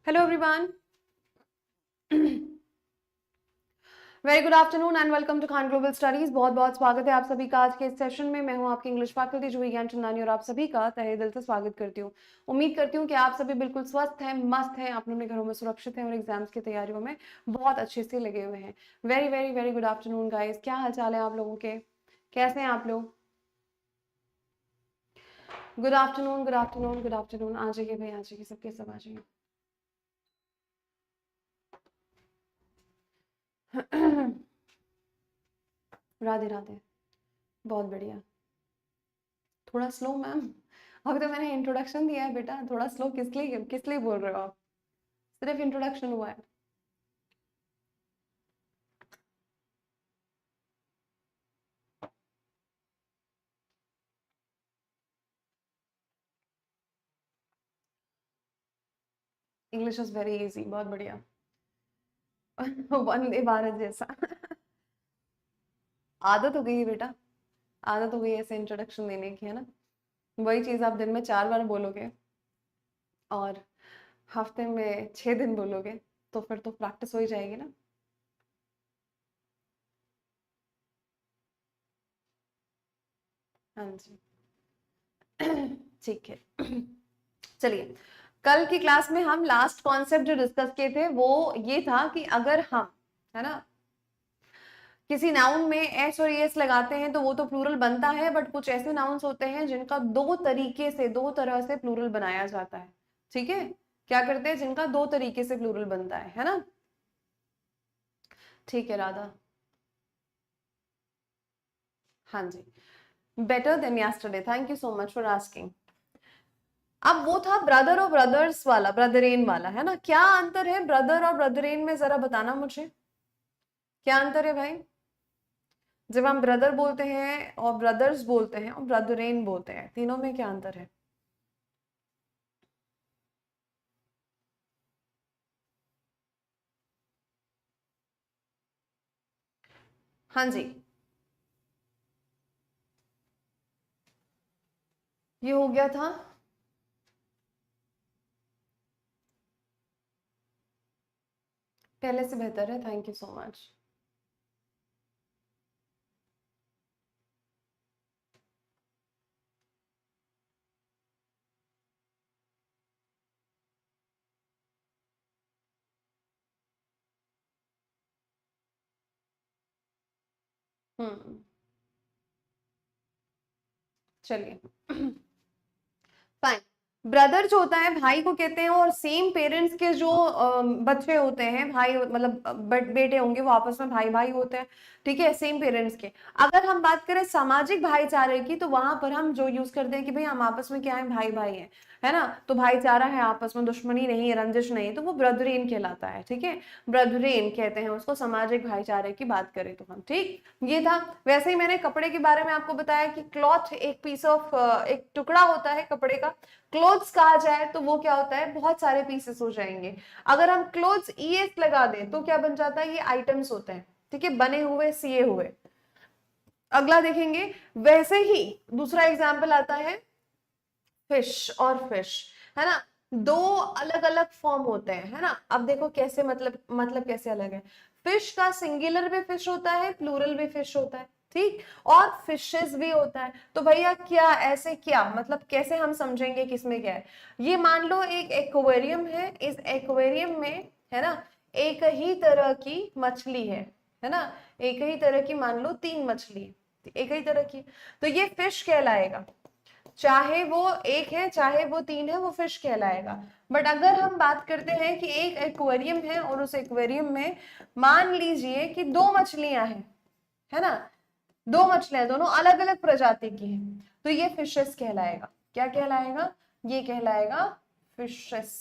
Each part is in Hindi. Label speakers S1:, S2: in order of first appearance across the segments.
S1: Hello everyone, very good afternoon and welcome to Khan Global Studies. बहुत बहुत स्वागत है आप सभी का आज के इस सेशन में। मैं हूं आपकी इंग्लिश फैकल्टी जूही ज्ञान चंदानी और आप सभी का तहे दिल से स्वागत करती हूं। उम्मीद करती हूं कि आप सभी बिल्कुल स्वस्थ हैं, मस्त हैं, आप अपने घरों में सुरक्षित हैं और एग्जाम्स की तैयारियों में बहुत अच्छे से लगे हुए हैं। Very very very good afternoon guys. क्या हाल चाल है आप लोगों के, कैसे हैं आप लोग? Good afternoon, good afternoon, good afternoon. आ जाइए भाई, आ जाइए, सबके सब आ जाइए। राधे राधे। बहुत बढ़िया। थोड़ा स्लो मैम, अभी तो मैंने इंट्रोडक्शन दिया है बेटा। थोड़ा स्लो किस लिए बोल रहे हो आप? सिर्फ इंट्रोडक्शन हुआ है। इंग्लिश इज वेरी इजी, बहुत बढ़िया। वंदे भारत जैसा। आदत हो गई है बेटा, आदत हो गई है ऐसे इंट्रोडक्शन देने की, है ना। वही चीज आप दिन में 4 बार बोलोगे और हफ्ते में 6 दिन बोलोगे तो फिर तो प्रैक्टिस हो ही जाएगी ना। हाँ जी। ठीक है। चलिए, कल की क्लास में हम लास्ट कॉन्सेप्ट जो डिस्कस किए थे वो ये था कि अगर हम, है ना, किसी नाउन में एस और एस लगाते हैं तो वो तो प्लूरल बनता है, बट कुछ ऐसे नाउन्स होते हैं जिनका दो तरीके से, दो तरह से प्लूरल बनाया जाता है। ठीक है, क्या करते हैं, जिनका दो तरीके से प्लूरल बनता है ना। ठीक है राधा। हाँ जी, better than yesterday, thank you so much for asking. अब वो था ब्रदर और ब्रदर्स वाला, ब्रदरेन वाला, है ना। क्या अंतर है ब्रदर और ब्रदरेन में, जरा बताना मुझे, क्या अंतर है भाई? जब हम ब्रदर बोलते हैं और ब्रदर्स बोलते हैं और ब्रदरेन बोलते हैं, तीनों में क्या अंतर है? हाँ जी, ये हो गया था। पहले से बेहतर है, थैंक यू सो मच। हम्म, चलिए। फाइन। ब्रदर जो होता है भाई को कहते हैं, और सेम पेरेंट्स के जो बच्चे होते हैं, भाई मतलब बेटे होंगे, वो आपस में भाई भाई होते हैं। ठीक है, सेम पेरेंट्स के। अगर हम बात करें सामाजिक भाईचारे की, तो वहां पर हम जो यूज करते हैं कि भाई हम आपस में क्या है, भाई भाई है ना। तो भाईचारा है आपस में, दुश्मनी नहीं है, रंजिश नहीं है, तो वो ब्रदरेन कहलाता है। ठीक है, ब्रदरेन कहते हैं उसको, सामाजिक भाईचारे की बात करें तो हम। ठीक, ये था। वैसे ही मैंने कपड़े के बारे में आपको बताया कि क्लॉथ एक पीस ऑफ, एक टुकड़ा होता है कपड़े का। क्लोथ्स कहा जाए तो वो क्या होता है, बहुत सारे पीसेस हो जाएंगे। अगर हम क्लोथ्स ईएस लगा दें तो क्या बन जाता है, ये आइटम्स होते हैं। ठीक है, बने हुए, सिए हुए। अगला देखेंगे, वैसे ही दूसरा एग्जाम्पल आता है फिश और फिश, है ना। दो अलग अलग फॉर्म होते हैं, है ना। अब देखो कैसे, मतलब कैसे अलग है। फिश का सिंगुलर भी फिश होता है, प्लूरल भी फिश होता है। ठीक, और फिशेस भी होता है। तो भैया क्या, ऐसे क्या मतलब, कैसे हम समझेंगे किसमें क्या है? ये मान लो एक एक्वेरियम है, इस एक्वेरियम में, है ना, एक ही तरह की मछली है ना। एक ही तरह की, मान लो 3 मछली, एक ही तरह की, तो ये फिश कहलाएगा। चाहे वो एक है चाहे वो 3 है, वो फिश कहलाएगा। बट अगर हम बात करते हैं कि एक एक्वेरियम है और उस एक्वेरियम में मान लीजिए कि 2 मछलियां हैं, है ना, 2 मछलियां, दोनों अलग अलग प्रजाति की हैं, तो ये फिशेस कहलाएगा। क्या कहलाएगा? ये कहलाएगा फिशेस।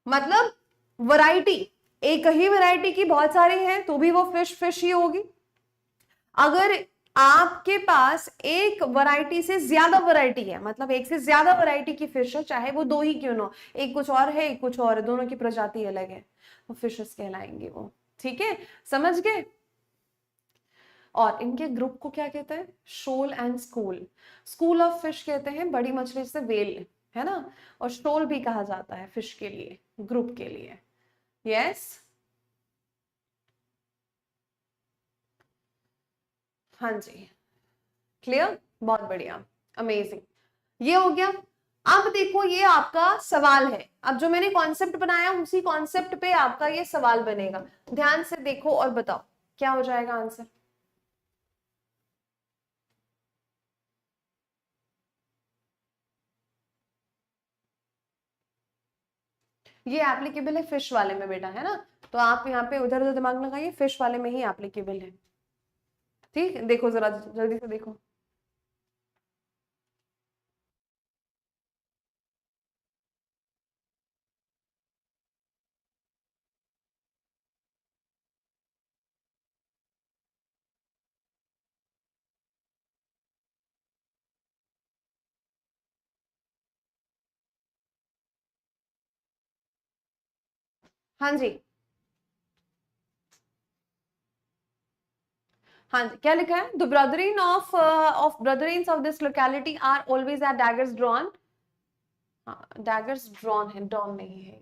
S1: मतलब वैरायटी, एक ही वैरायटी की बहुत सारी है तो भी वो फिश फिश ही होगी। अगर आपके पास एक वैरायटी से ज्यादा वैरायटी है, मतलब एक से ज्यादा वैरायटी की फिश है, चाहे वो 2 ही क्यों ना हो, एक कुछ और है एक कुछ और है, दोनों की प्रजाति अलग है, वो फिशेस कहलाएंगे वो। ठीक है, समझ गए। और इनके ग्रुप को क्या कहते हैं? Shoal and school. School of fish कहते हैं बड़ी मछली से, वेल, है ना, और शोल भी कहा जाता है फिश के लिए, ग्रुप के लिए। यस, हाँ जी, क्लियर, बहुत बढ़िया, अमेजिंग, ये हो गया। अब देखो ये आपका सवाल है, अब जो मैंने कॉन्सेप्ट बनाया उसी कॉन्सेप्ट पे आपका ये सवाल बनेगा। ध्यान से देखो और बताओ क्या हो जाएगा आंसर। ये एप्लीकेबल है फिश वाले में बेटा, है ना, तो आप यहाँ पे उधर उधर दिमाग लगाइए, फिश वाले में ही एप्लीकेबल है। ठीक, देखो जरा जल्दी से देखो। हाँ जी, हाँ जी, क्या लिखा है, the brethren of brethrens of this locality are always at daggers drawn. हाँ, डैगर्स ड्रॉन है, डॉन नहीं है,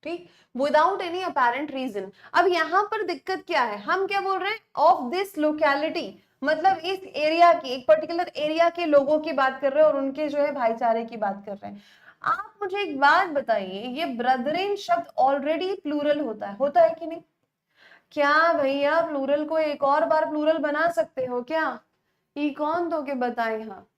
S1: ठीक, विदाउट एनी अपेरेंट रीजन। अब यहाँ पर दिक्कत क्या है, हम क्या बोल रहे हैं, ऑफ दिस लोकेलिटी, मतलब इस एरिया की, एक पर्टिकुलर एरिया के लोगों की बात कर रहे हैं और उनके जो है भाईचारे की बात कर रहे हैं। आप मुझे एक बात बताइए, ये ब्रदरिन शब्द ऑलरेडी प्लूरल होता है कि नहीं? क्या भैया प्लूरल को एक और बार प्लूरल बना सकते हो क्या? ये कौन तो के बताए, हाँ,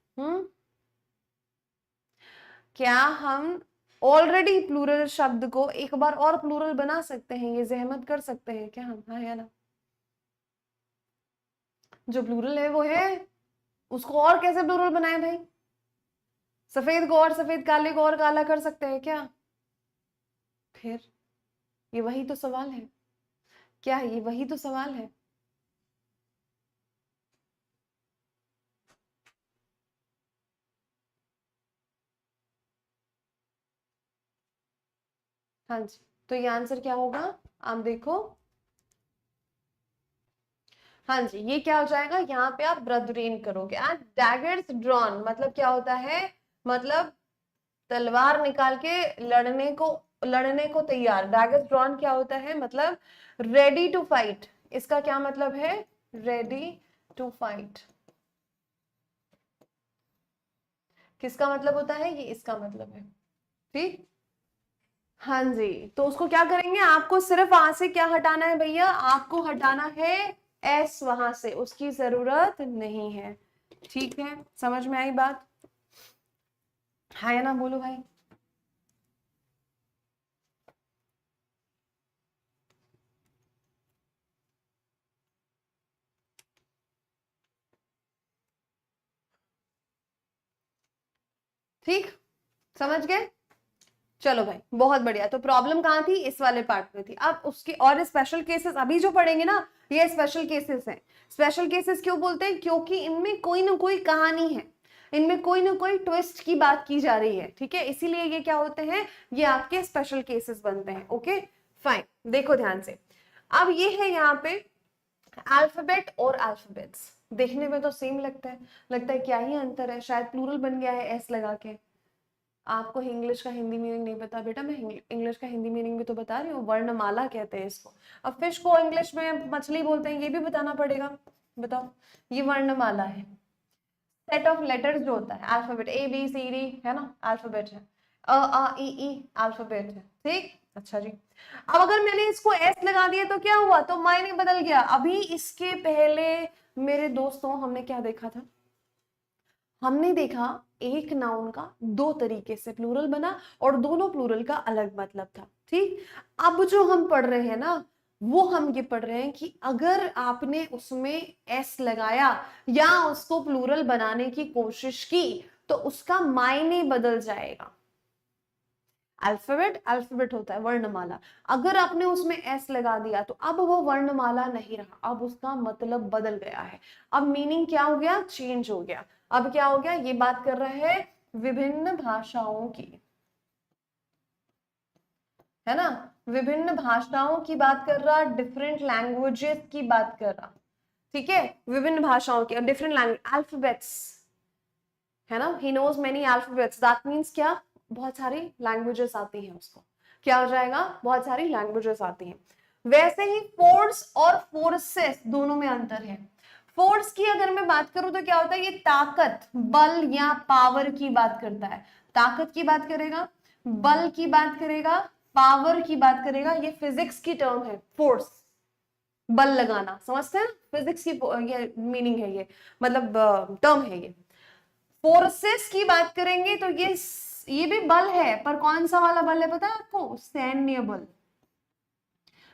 S1: क्या हम ऑलरेडी प्लूरल शब्द को एक बार और प्लूरल बना सकते हैं, ये जहमत कर सकते हैं क्या हम, हाँ या ना? जो प्लूरल है वो है, उसको और कैसे प्लूरल बनाए भाई? सफेद को और सफेद, काले को और काला कर सकते हैं क्या? फिर ये वही तो सवाल है, क्या ये वही तो सवाल है? हाँ जी, तो ये आंसर क्या होगा, आप देखो। हाँ जी, ये क्या हो जाएगा, यहाँ पे आप ब्रदरेन करोगे। एंड डैगर्स ड्रॉन मतलब क्या होता है, मतलब तलवार निकाल के लड़ने को तैयार। डैगर्स ड्रॉन क्या होता है, मतलब रेडी टू फाइट। इसका क्या मतलब है, रेडी टू फाइट। किसका मतलब होता है, ये इसका मतलब है, ठीक। हाँ जी, तो उसको क्या करेंगे, आपको सिर्फ वहां से क्या हटाना है भैया, आपको हटाना है एस, वहां से उसकी जरूरत नहीं है। ठीक है, समझ में आई बात, हाँ या ना, बोलो भाई। ठीक, समझ गए, चलो भाई, बहुत बढ़िया। तो प्रॉब्लम कहाँ थी, इस वाले पार्ट में थी। अब उसके और स्पेशल केसेस अभी जो पढ़ेंगे ना, ये स्पेशल केसेस हैं। स्पेशल केसेस क्यों बोलते हैं, क्योंकि इनमें कोई ना कोई कहानी है, इनमें कोई ना कोई ट्विस्ट की बात की जा रही है, ठीक है, इसीलिए ये क्या होते हैं, ये आपके स्पेशल केसेस बनते हैं। ओके फाइन, देखो ध्यान से। अब ये है यहाँ पे अल्फाबेट और अल्फाबेट्स, देखने में तो सेम लगता है क्या ही अंतर है, शायद प्लूरल बन गया है एस लगा के। आपको इंग्लिश का हिंदी मीनिंग नहीं पता बेटा, मैं इंग्लिश का हिंदी मीनिंग भी तो बता रही हूँ, वर्णमाला कहते हैं इसको। अब फिश को इंग्लिश में मछली बोलते हैं, ये भी बताना पड़ेगा, बताओ, ये वर्णमाला है। सेट ऑफ लेटर्स जो होता है, alphabet A B C D, है ना, अल्फाबेट है। अ आ ई ई अल्फाबेट है, ठीक, अच्छा जी। अब अगर मैंने इसको एस लगा दिया तो क्या हुआ, तो मायने बदल गया। अभी इसके पहले मेरे दोस्तों हमने क्या देखा था, हमने देखा एक नाउन का दो तरीके से प्लूरल बना और दोनों प्लूरल का अलग मतलब था, ठीक। अब जो हम पढ़ रहे हैं ना, वो हम ये पढ़ रहे हैं कि अगर आपने उसमें एस लगाया या उसको प्लूरल बनाने की कोशिश की तो उसका मायने बदल जाएगा। अल्फाबेट अल्फाबेट होता है, वर्णमाला। अगर आपने उसमें एस लगा दिया तो अब वो वर्णमाला नहीं रहा, अब उसका मतलब बदल गया है। अब मीनिंग क्या हो गया, चेंज हो गया। अब क्या हो गया, ये बात कर रहे हैं विभिन्न भाषाओं की, है ना, विभिन्न भाषाओं की बात कर रहा, डिफरेंट लैंग्वेजेस की बात कर रहा, ठीक है, विभिन्न भाषाओं की और डिफरेंट लैंग्वेज, अल्फाबेट्स, है ना, he knows many alphabets, that means क्या, बहुत सारी लैंग्वेजेस आती हैं उसको, क्या हो जाएगा, बहुत सारी लैंग्वेजेस आती हैं। वैसे ही फोर्स और फोर्सेस दोनों में अंतर है। फोर्स की अगर मैं बात करूं तो क्या होता है, ये ताकत, बल या पावर की बात करता है, ताकत की बात करेगा, बल की बात करेगा, पावर की बात करेगा, ये फिजिक्स की टर्म है फोर्स, बल लगाना, समझते हैं, फिजिक्स की ये मीनिंग है, ये मतलब टर्म है ये। फोर्सेस की बात करेंगे तो ये भी बल है, पर कौन सा वाला बल है पता है आपको, सैन्य बल,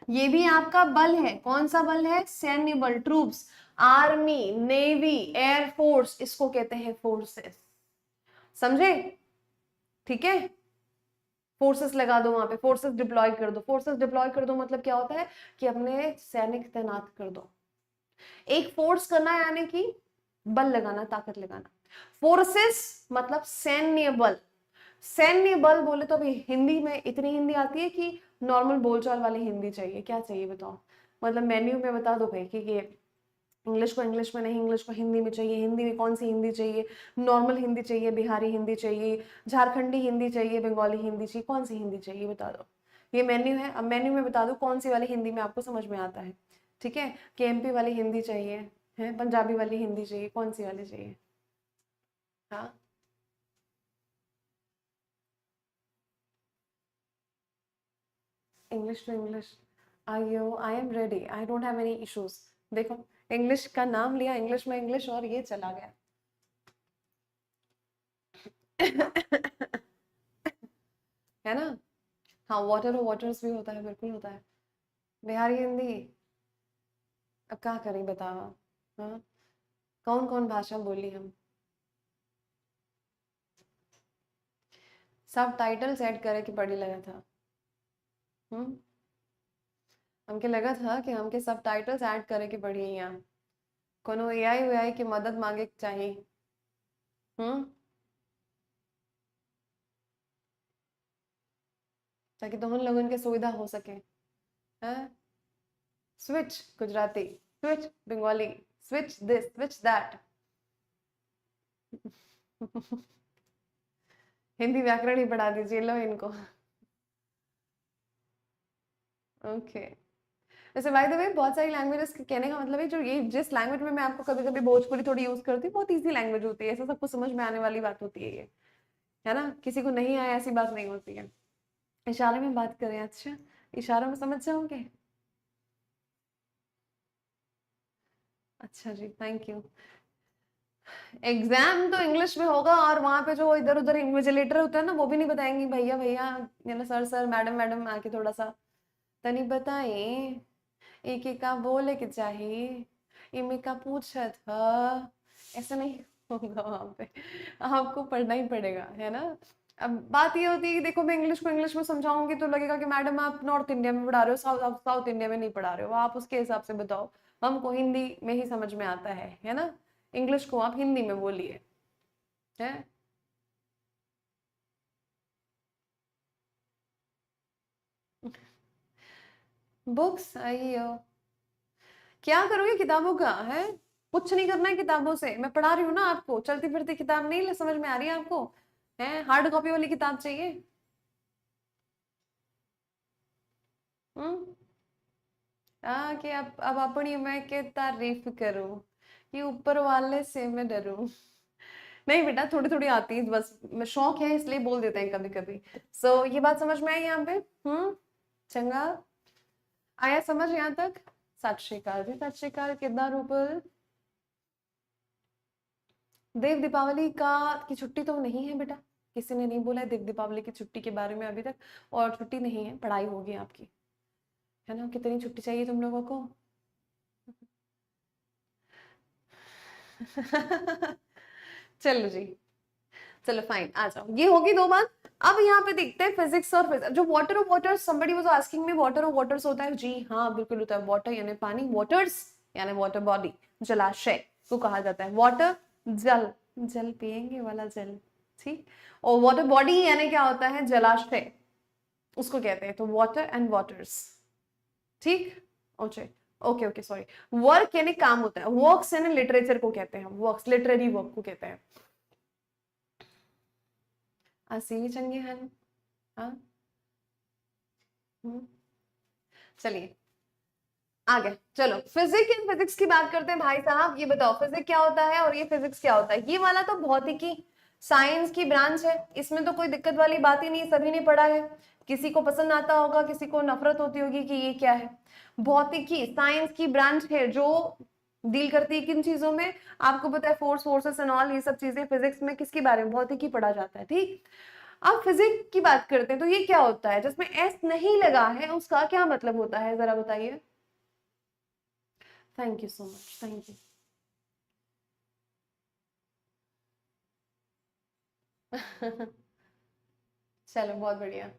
S1: ये भी आपका बल है, कौन सा बल है, सैन्य बल, ट्रूप्स, आर्मी, नेवी, एयरफोर्स, इसको कहते हैं फोर्सेस, समझे, ठीक है। फोर्सेस लगा दो वहां पे, फोर्सेस डिप्लॉय कर दो, फोर्सेस डिप्लॉय कर दो मतलब क्या होता है कि अपने सैनिक तैनात कर दो। एक फोर्स करना है यानी कि बल लगाना, ताकत लगाना, फोर्सेस मतलब सैन्य बल। सैन्य बल बोले तो अभी हिंदी में इतनी हिंदी आती है कि नॉर्मल बोलचाल वाली हिंदी चाहिए, क्या चाहिए बताओ, मतलब मेन्यू में बता दो भाई कि ये इंग्लिश को इंग्लिश में नहीं, इंग्लिश को हिंदी में चाहिए, हिंदी में कौन सी हिंदी चाहिए, नॉर्मल हिंदी चाहिए, बिहारी हिंदी चाहिए, झारखंडी हिंदी चाहिए, बंगाली हिंदी चाहिए, कौन सी हिंदी चाहिए बता दो। ये मेन्यू है, अब मेन्यू में बता दो कौन सी वाली हिंदी में आपको समझ में आता है, ठीक है, कि एमपी वाली हिंदी चाहिए, है पंजाबी वाली हिंदी चाहिए, कौन सी वाली चाहिए, हाँ। English to English, I am ready, I don't have any issues. देखो, इंग्लिश का नाम लिया, इंग्लिश में इंग्लिश और ये चला गया। है ना, हाँ, वाटर और वाटर्स भी होता है, बिल्कुल होता है। बिहारी हिंदी, अब क्या करें बताओ, हाँ, कौन कौन भाषा बोली हम, सब टाइटल्स ऐड करे कि पढ़ी लगा था, हम्म, हमके लगा था कि हमके सब टाइटल्स ऐड करे कि पढ़ी यहाँ, कोनो एआई वेआई की मदद मांगे के चाहिए, हम्म, ताकि तुम लोगों के सुविधा हो सके, हैं, switch Gujarati, switch Bengali, switch this switch that. Hindi व्याकरण ही पढ़ा दीजिए लो इनको, ओके। वैसे बाय द वे बहुत सारी लैंग्वेजेस कहने का मतलब है, जो ये जिस लैंग्वेज में मैं आपको कभी कभी भोजपुरी थोड़ी यूज करती हूँ, बहुत इजी लैंग्वेज होती है, ऐसा सबको समझ में आने वाली बात होती है ये, है ना, किसी को नहीं आया ऐसी बात नहीं होती है। इशारे में बात करें, अच्छा, इशारों में समझ जाओगे, अच्छा जी, थैंक यू। एग्जाम तो इंग्लिश में होगा, और वहां पे जो इधर उधर इन्विजिलेटर होता है ना, वो भी नहीं बताएंगे भैया भैया, या ना सर सर मैडम मैडम आके थोड़ा सा तनी बताए, एक एक का बोले के चाहिए, इमे का पूछा था, ऐसा नहीं होगा वहां पे, आपको पढ़ना ही पड़ेगा, है ना। अब बात ये होती है कि देखो, मैं इंग्लिश को इंग्लिश में समझाऊंगी तो लगेगा कि मैडम आप नॉर्थ इंडिया में पढ़ा रहे हो, साउथ साउथ इंडिया में नहीं पढ़ा रहे हो, आप उसके हिसाब से बताओ, हमको हिंदी में ही समझ में आता है ना, इंग्लिश को आप हिंदी में बोलिए, है। बुक्स आई हो, क्या करोगे किताबों का, है, कुछ नहीं करना है किताबों से, मैं पढ़ा रही हूँ ना आपको, चलती फिरती किताब नहीं समझ में आ रही है आपको, है, हार्ड कॉपी वाली किताब चाहिए, हम्म, कि अब अपनी मैं के तारीफ करूं, कि ऊपर वाले से मैं डरूं, नहीं बेटा, थोड़ी थोड़ी आती है बस, शौक है इसलिए बोल देते हैं कभी कभी। सो ये बात समझ में आई यहाँ पे, चंगा, आया समझ यहाँ तक, सत श्री अकाल जी, सत श्री अकाल, कितना रूपल, देव दीपावली का की छुट्टी तो नहीं है बेटा, किसी ने नहीं बोला है देव दीपावली की छुट्टी के बारे में अभी तक, और छुट्टी नहीं है, पढ़ाई होगी आपकी, है ना, कितनी छुट्टी चाहिए तुम लोगों को। चलो जी, चलो फाइन, आ जाओ, ये होगी दो बात। अब यहाँ पे देखते हैं फिजिक्स और जो water of water, somebody was asking me water of waters होता है, जी हाँ बिल्कुल होता है, वाटर यानी पानी, वाटर्स यानी वाटर बॉडी, जलाशय को कहा जाता है, वाटर जल, जल पिएंगे वाला जल, ठीक, और वाटर बॉडी यानी क्या होता है, जलाशय, उसको कहते हैं, तो वाटर एंड वाटर्स, ठीक, okay, okay okay sorry, work यानी काम होता है, वर्क्स यानी लिटरेचर को कहते हैं, वर्क्स लिटरेरी वर्क को कहते हैं, आसी चंगे हन। हाँ। हम्म, चलिए आगे चलो, फिजिक्स एंड फिजिक्स की बात करते हैं भाई साहब। ये बताओ फिजिक्स क्या होता है और ये फिजिक्स क्या होता है। ये वाला तो भौतिकी साइंस की ब्रांच है, इसमें तो कोई दिक्कत वाली बात ही नहीं, सभी ने पढ़ा है। किसी को पसंद आता होगा, किसी को नफरत होती होगी कि ये क्या है। भौतिकी साइंस की ब्रांच है जो डील करती है किन चीजों में, आपको पता है फोर्स, फोर्सेस एंड ऑल, ये सब चीजें फिजिक्स में किसके बारे में, भौतिकी पढ़ा जाता है। ठीक, अब फिजिक्स की बात करते हैं तो ये क्या होता है, जिसमें एस नहीं लगा है उसका क्या मतलब होता है, जरा बताइए। Thank you so much, thank you. चलो बहुत बढ़िया।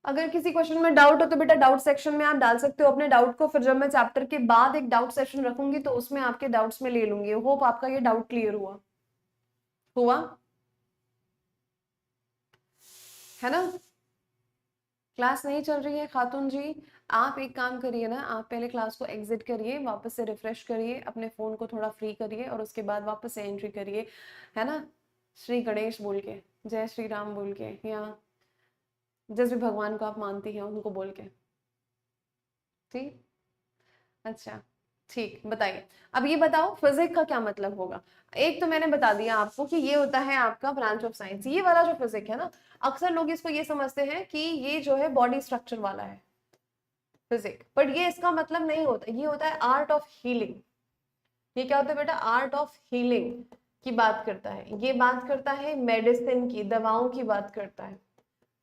S1: अगर किसी क्वेश्चन में डाउट हो तो बेटा डाउट सेक्शन में आप डाल सकते हो अपने डाउट को, फिर जब मैं चैप्टर के बाद एक डाउट सेशन रखूंगी तो उसमें आपके डाउट्स में ले लूंगी। होप आपका ये डाउट क्लियर हुआ हुआ है ना। क्लास नहीं चल रही है खातून जी, आप एक काम करिए ना, आप पहले क्लास को एग्जिट करिए, वापस से रिफ्रेश करिए, अपने फोन को थोड़ा फ्री करिए और उसके बाद वापस से एंट्री करिए, है ना। श्री गणेश बोल के, जय श्री राम बोल के, या जिस भी भगवान को आप मानती हैं उनको बोल के। ठीक, अच्छा ठीक, बताइए। अब ये बताओ फिजिक्स का क्या मतलब होगा। एक तो मैंने बता दिया आपको कि ये होता है आपका ब्रांच ऑफ साइंस। ये वाला जो फिजिक्स है ना, अक्सर लोग इसको ये समझते हैं कि ये जो है बॉडी स्ट्रक्चर वाला है फिजिक्स, बट ये इसका मतलब नहीं होता। ये होता है आर्ट ऑफ हीलिंग। ये क्या होता है बेटा, आर्ट ऑफ हीलिंग की बात करता है। ये बात करता है मेडिसिन की, दवाओं की बात करता है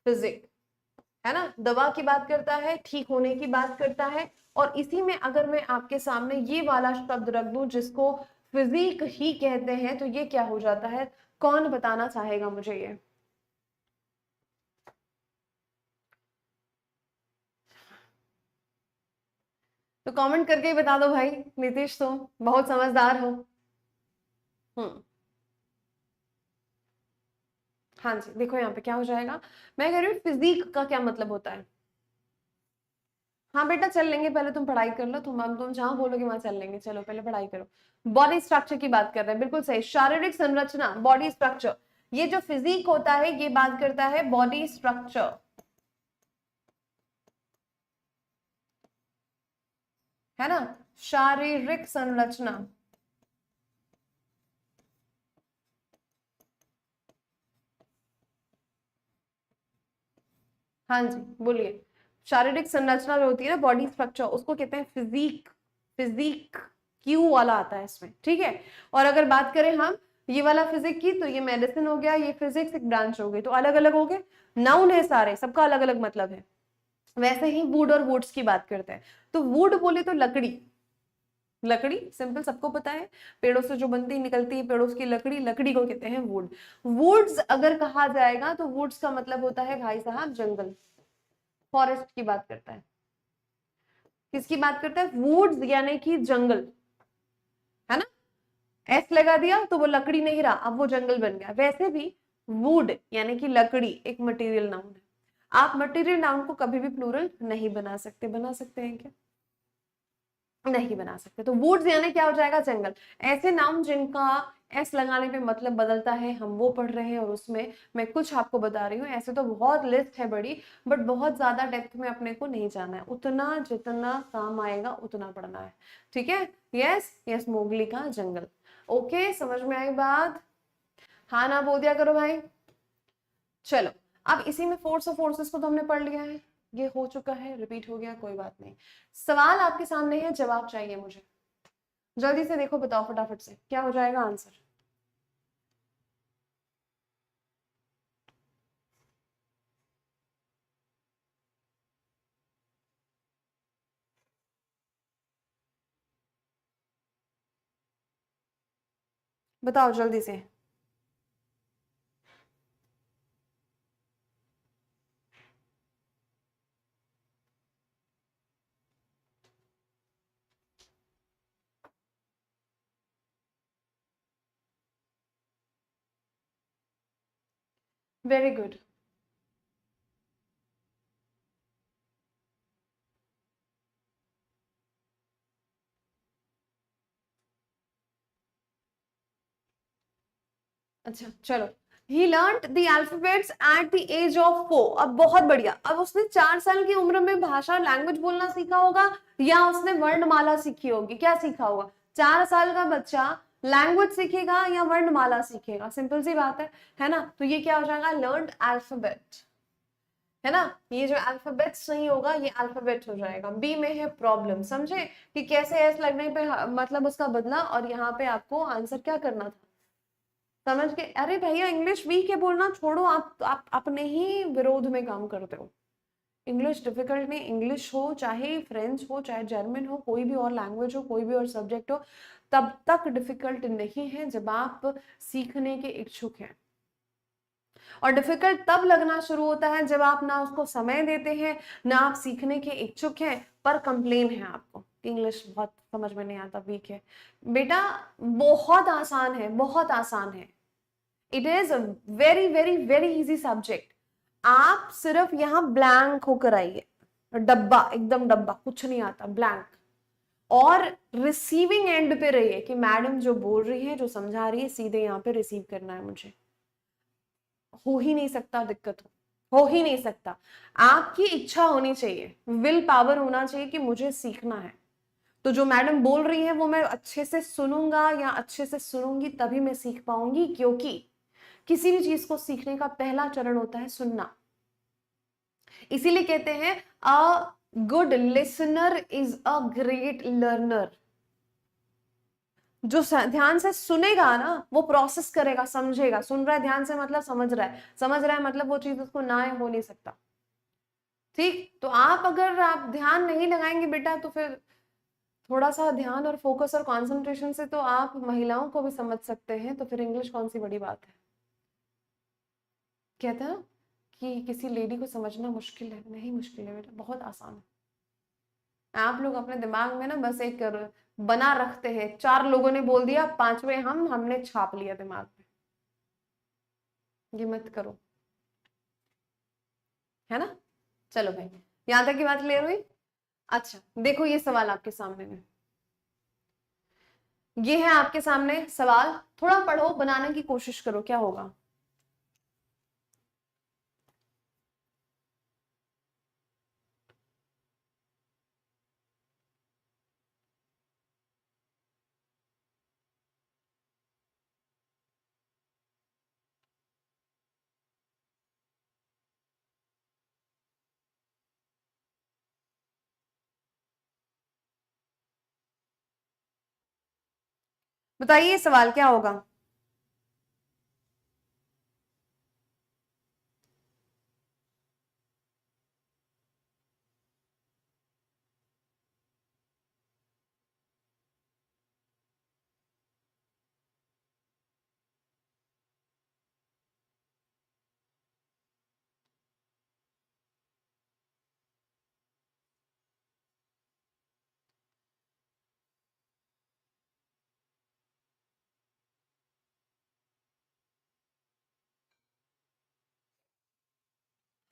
S1: फिजिक्स, है ना। दवा की बात करता है, ठीक होने की बात करता है। और इसी में अगर मैं आपके सामने ये वाला शब्द रख दूं जिसको फिजिक ही कहते हैं तो ये क्या हो जाता है, कौन बताना चाहेगा मुझे ये। तो कमेंट करके ही बता दो भाई। नीतीश तुम बहुत समझदार हो। हम्म, हाँ जी, देखो यहाँ पे क्या हो जाएगा। मैं कह रही हूँ फिजिक का क्या मतलब होता है। हाँ बेटा चल लेंगे, पहले तुम पढ़ाई कर लो, तुम जहां बोलोगे वहां चल लेंगे, चलो पहले पढ़ाई करो। बॉडी स्ट्रक्चर की बात कर रहे हैं, बिल्कुल सही, शारीरिक संरचना, बॉडी स्ट्रक्चर। ये जो फिजिक होता है ये बात करता है बॉडी स्ट्रक्चर, है ना, शारीरिक संरचना। हाँ जी बोलिए। शारीरिक संरचना जो होती है ना, बॉडी स्ट्रक्चर, उसको कहते हैं फिजिक। फिजिक क्यू वाला आता है इसमें, ठीक है। और अगर बात करें हम ये वाला फिजिक की, तो ये मेडिसिन हो गया, ये फिजिक्स एक ब्रांच हो गई, तो अलग अलग हो गए। नाउन है सारे, सबका अलग अलग मतलब है। वैसे ही वुड और वुड्स की बात करते हैं, तो वुड बोले तो लकड़ी। लकड़ी सिंपल सबको पता है, पेड़ों से जो बनती निकलती है पेड़ों की लकड़ी, लकड़ी को कहते हैं वुड। वुड्स अगर कहा जाएगा तो वुड्स का मतलब होता है भाई साहब जंगल, फॉरेस्ट की बात करता है। किसकी बात करता है, वुड्स यानी कि जंगल, है ना। एस लगा दिया तो वो लकड़ी नहीं रहा, अब वो जंगल बन गया। वैसे भी वुड यानी कि लकड़ी एक मटेरियल नाउन है। आप मटेरियल नाउन को कभी भी प्लूरल नहीं बना सकते, बना सकते हैं क्या, नहीं बना सकते। तो वुड्स यानी क्या हो जाएगा, जंगल। ऐसे नाउन जिनका एस लगाने पे मतलब बदलता है हम वो पढ़ रहे हैं, और उसमें मैं कुछ आपको बता रही हूँ। ऐसे तो बहुत लिस्ट है बड़ी, बट बहुत ज्यादा डेप्थ में अपने को नहीं जाना है, उतना जितना काम आएगा उतना पढ़ना है, ठीक है। यस यस, मोगली का जंगल। ओके, समझ में आई बात। हाँ ना बोल दिया करो भाई। चलो, अब इसी में फोर्स और फोर्सेस को तो हमने पढ़ लिया है, ये हो चुका है, रिपीट हो गया, कोई बात नहीं। सवाल आपके सामने है, जवाब चाहिए मुझे। जल्दी से देखो, बताओ फटाफट से क्या हो जाएगा आंसर। बताओ जल्दी से। Very good. अच्छा चलो, He learnt the alphabets at the age of 4. अब बहुत बढ़िया, अब उसने 4 साल की उम्र में भाषा लैंग्वेज बोलना सीखा होगा या उसने वर्णमाला सीखी होगी, क्या सीखा होगा? 4 साल का बच्चा लैंग्वेज सीखेगा या वर्णमाला सीखेगा? सिंपल सी बात है ना? तो ये क्या हो जाएगा? लर्नड अल्फाबेट, है ना? ये जो अल्फाबेट्स नहीं होगा ये अल्फाबेट हो जाएगा। बी में है प्रॉब्लम, समझे कि कैसे एस लगने पे मतलब उसका बदला, और यहाँ पे आपको आंसर क्या करना था, समझ के? अरे भैया इंग्लिश वीक है बोलना छोड़ो, आप अपने ही विरोध में काम करते हो। इंग्लिश डिफिकल्ट नहीं, इंग्लिश हो चाहे फ्रेंच हो चाहे जर्मन हो, कोई भी और लैंग्वेज हो, कोई भी और सब्जेक्ट हो, तब तक डिफिकल्ट नहीं है जब आप सीखने के इच्छुक हैं। और डिफिकल्ट तब लगना शुरू होता है जब आप ना उसको समय देते हैं, ना आप सीखने के इच्छुक हैं, पर कंप्लेन है आपको कि इंग्लिश बहुत समझ में नहीं आता, वीक है। बेटा बहुत आसान है, बहुत आसान है। It is a very very very easy subject. आप सिर्फ यहाँ ब्लैंक होकर आइए, डब्बा, एकदम डब्बा, कुछ नहीं आता, ब्लैंक। और रिसीविंग एंड पे रहिए कि मैडम जो बोल रही है, जो समझा रही है, सीधे यहाँ पे रिसीव करना है मुझे। हो ही नहीं सकता, दिक्कत हो ही नहीं सकता। आपकी इच्छा होनी चाहिए, विल पावर होना चाहिए कि मुझे सीखना है। तो जो मैडम बोल रही है वो मैं अच्छे से सुनूंगा या अच्छे से सुनूंगी, तभी मैं सीख पाऊंगी, क्योंकि किसी भी चीज को सीखने का पहला चरण होता है सुनना। इसीलिए कहते हैं a good listener is a great learner. जो ध्यान से सुनेगा ना वो प्रोसेस करेगा, समझेगा। सुन रहा है ध्यान से मतलब समझ रहा है, समझ रहा है मतलब वो चीज उसको ना हो नहीं सकता। ठीक, तो आप अगर आप ध्यान नहीं लगाएंगे बेटा, तो फिर थोड़ा सा ध्यान और फोकस और कंसंट्रेशन से तो आप महिलाओं को भी समझ सकते हैं, तो फिर इंग्लिश कौन सी बड़ी बात है? कहता है कि किसी लेडी को समझना मुश्किल है, नहीं मुश्किल है बेटा, बहुत आसान है। आप लोग अपने दिमाग में ना बस एक बना रखते हैं, 4 लोगों ने बोल दिया, 5वें हमने छाप लिया दिमाग में। ये मत करो, है ना? चलो भाई, यहां तक की बात क्लियर हुई? अच्छा देखो ये सवाल आपके सामने में, ये है आपके सामने सवाल, थोड़ा पढ़ो, बनाने की कोशिश करो, क्या होगा। बताइए सवाल क्या होगा।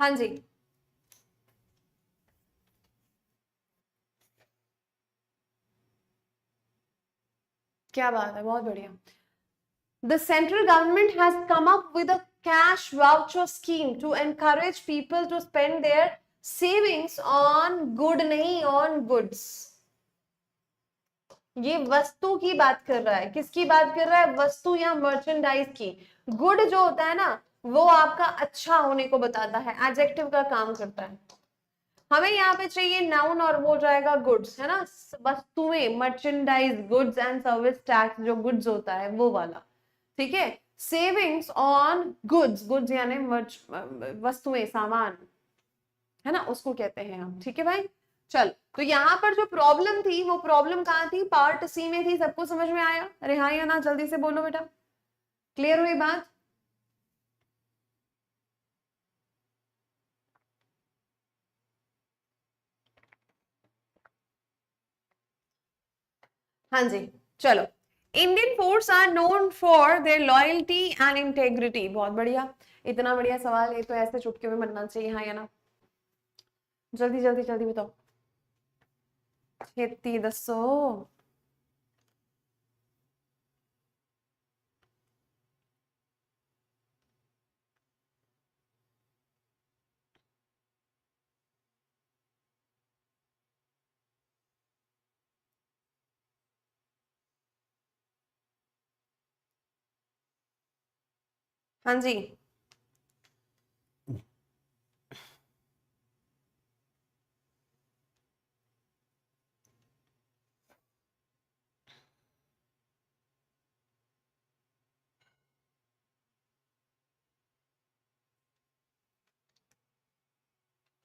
S1: हाँ जी, क्या बात है, बहुत बढ़िया। The central government has come up with a cash voucher scheme to encourage people to spend their savings on good, नहीं on goods। ये वस्तु की बात कर रहा है, किसकी बात कर रहा है? वस्तु या मर्चेंडाइज की। गुड जो होता है ना, वो आपका अच्छा होने को बताता है, एडजेक्टिव का काम करता है। हमें यहाँ पे चाहिए नाउन और वो जाएगा गुड्स, है ना? वस्तुएं, merchandise, goods and service tax, जो गुड्स होता है वो वाला, ठीक है। सेविंग्स ऑन गुड्स, गुड्स यानी वस्तुएं, सामान, है ना, उसको कहते हैं हम, ठीक है भाई। चल, तो यहाँ पर जो प्रॉब्लम थी वो प्रॉब्लम कहाँ थी? पार्ट सी में थी। सबको समझ में आया? अरे हाँ या ना, जल्दी से बोलो बेटा, क्लियर हुई बात? हाँ जी, चलो। Indian force are known for their loyalty and integrity. बहुत बढ़िया, इतना बढ़िया सवाल, ये तो ऐसे चुटकी में बनना चाहिए, हाँ या ना? जल्दी जल्दी जल्दी बताओ, छेती दसो। हाँ जी।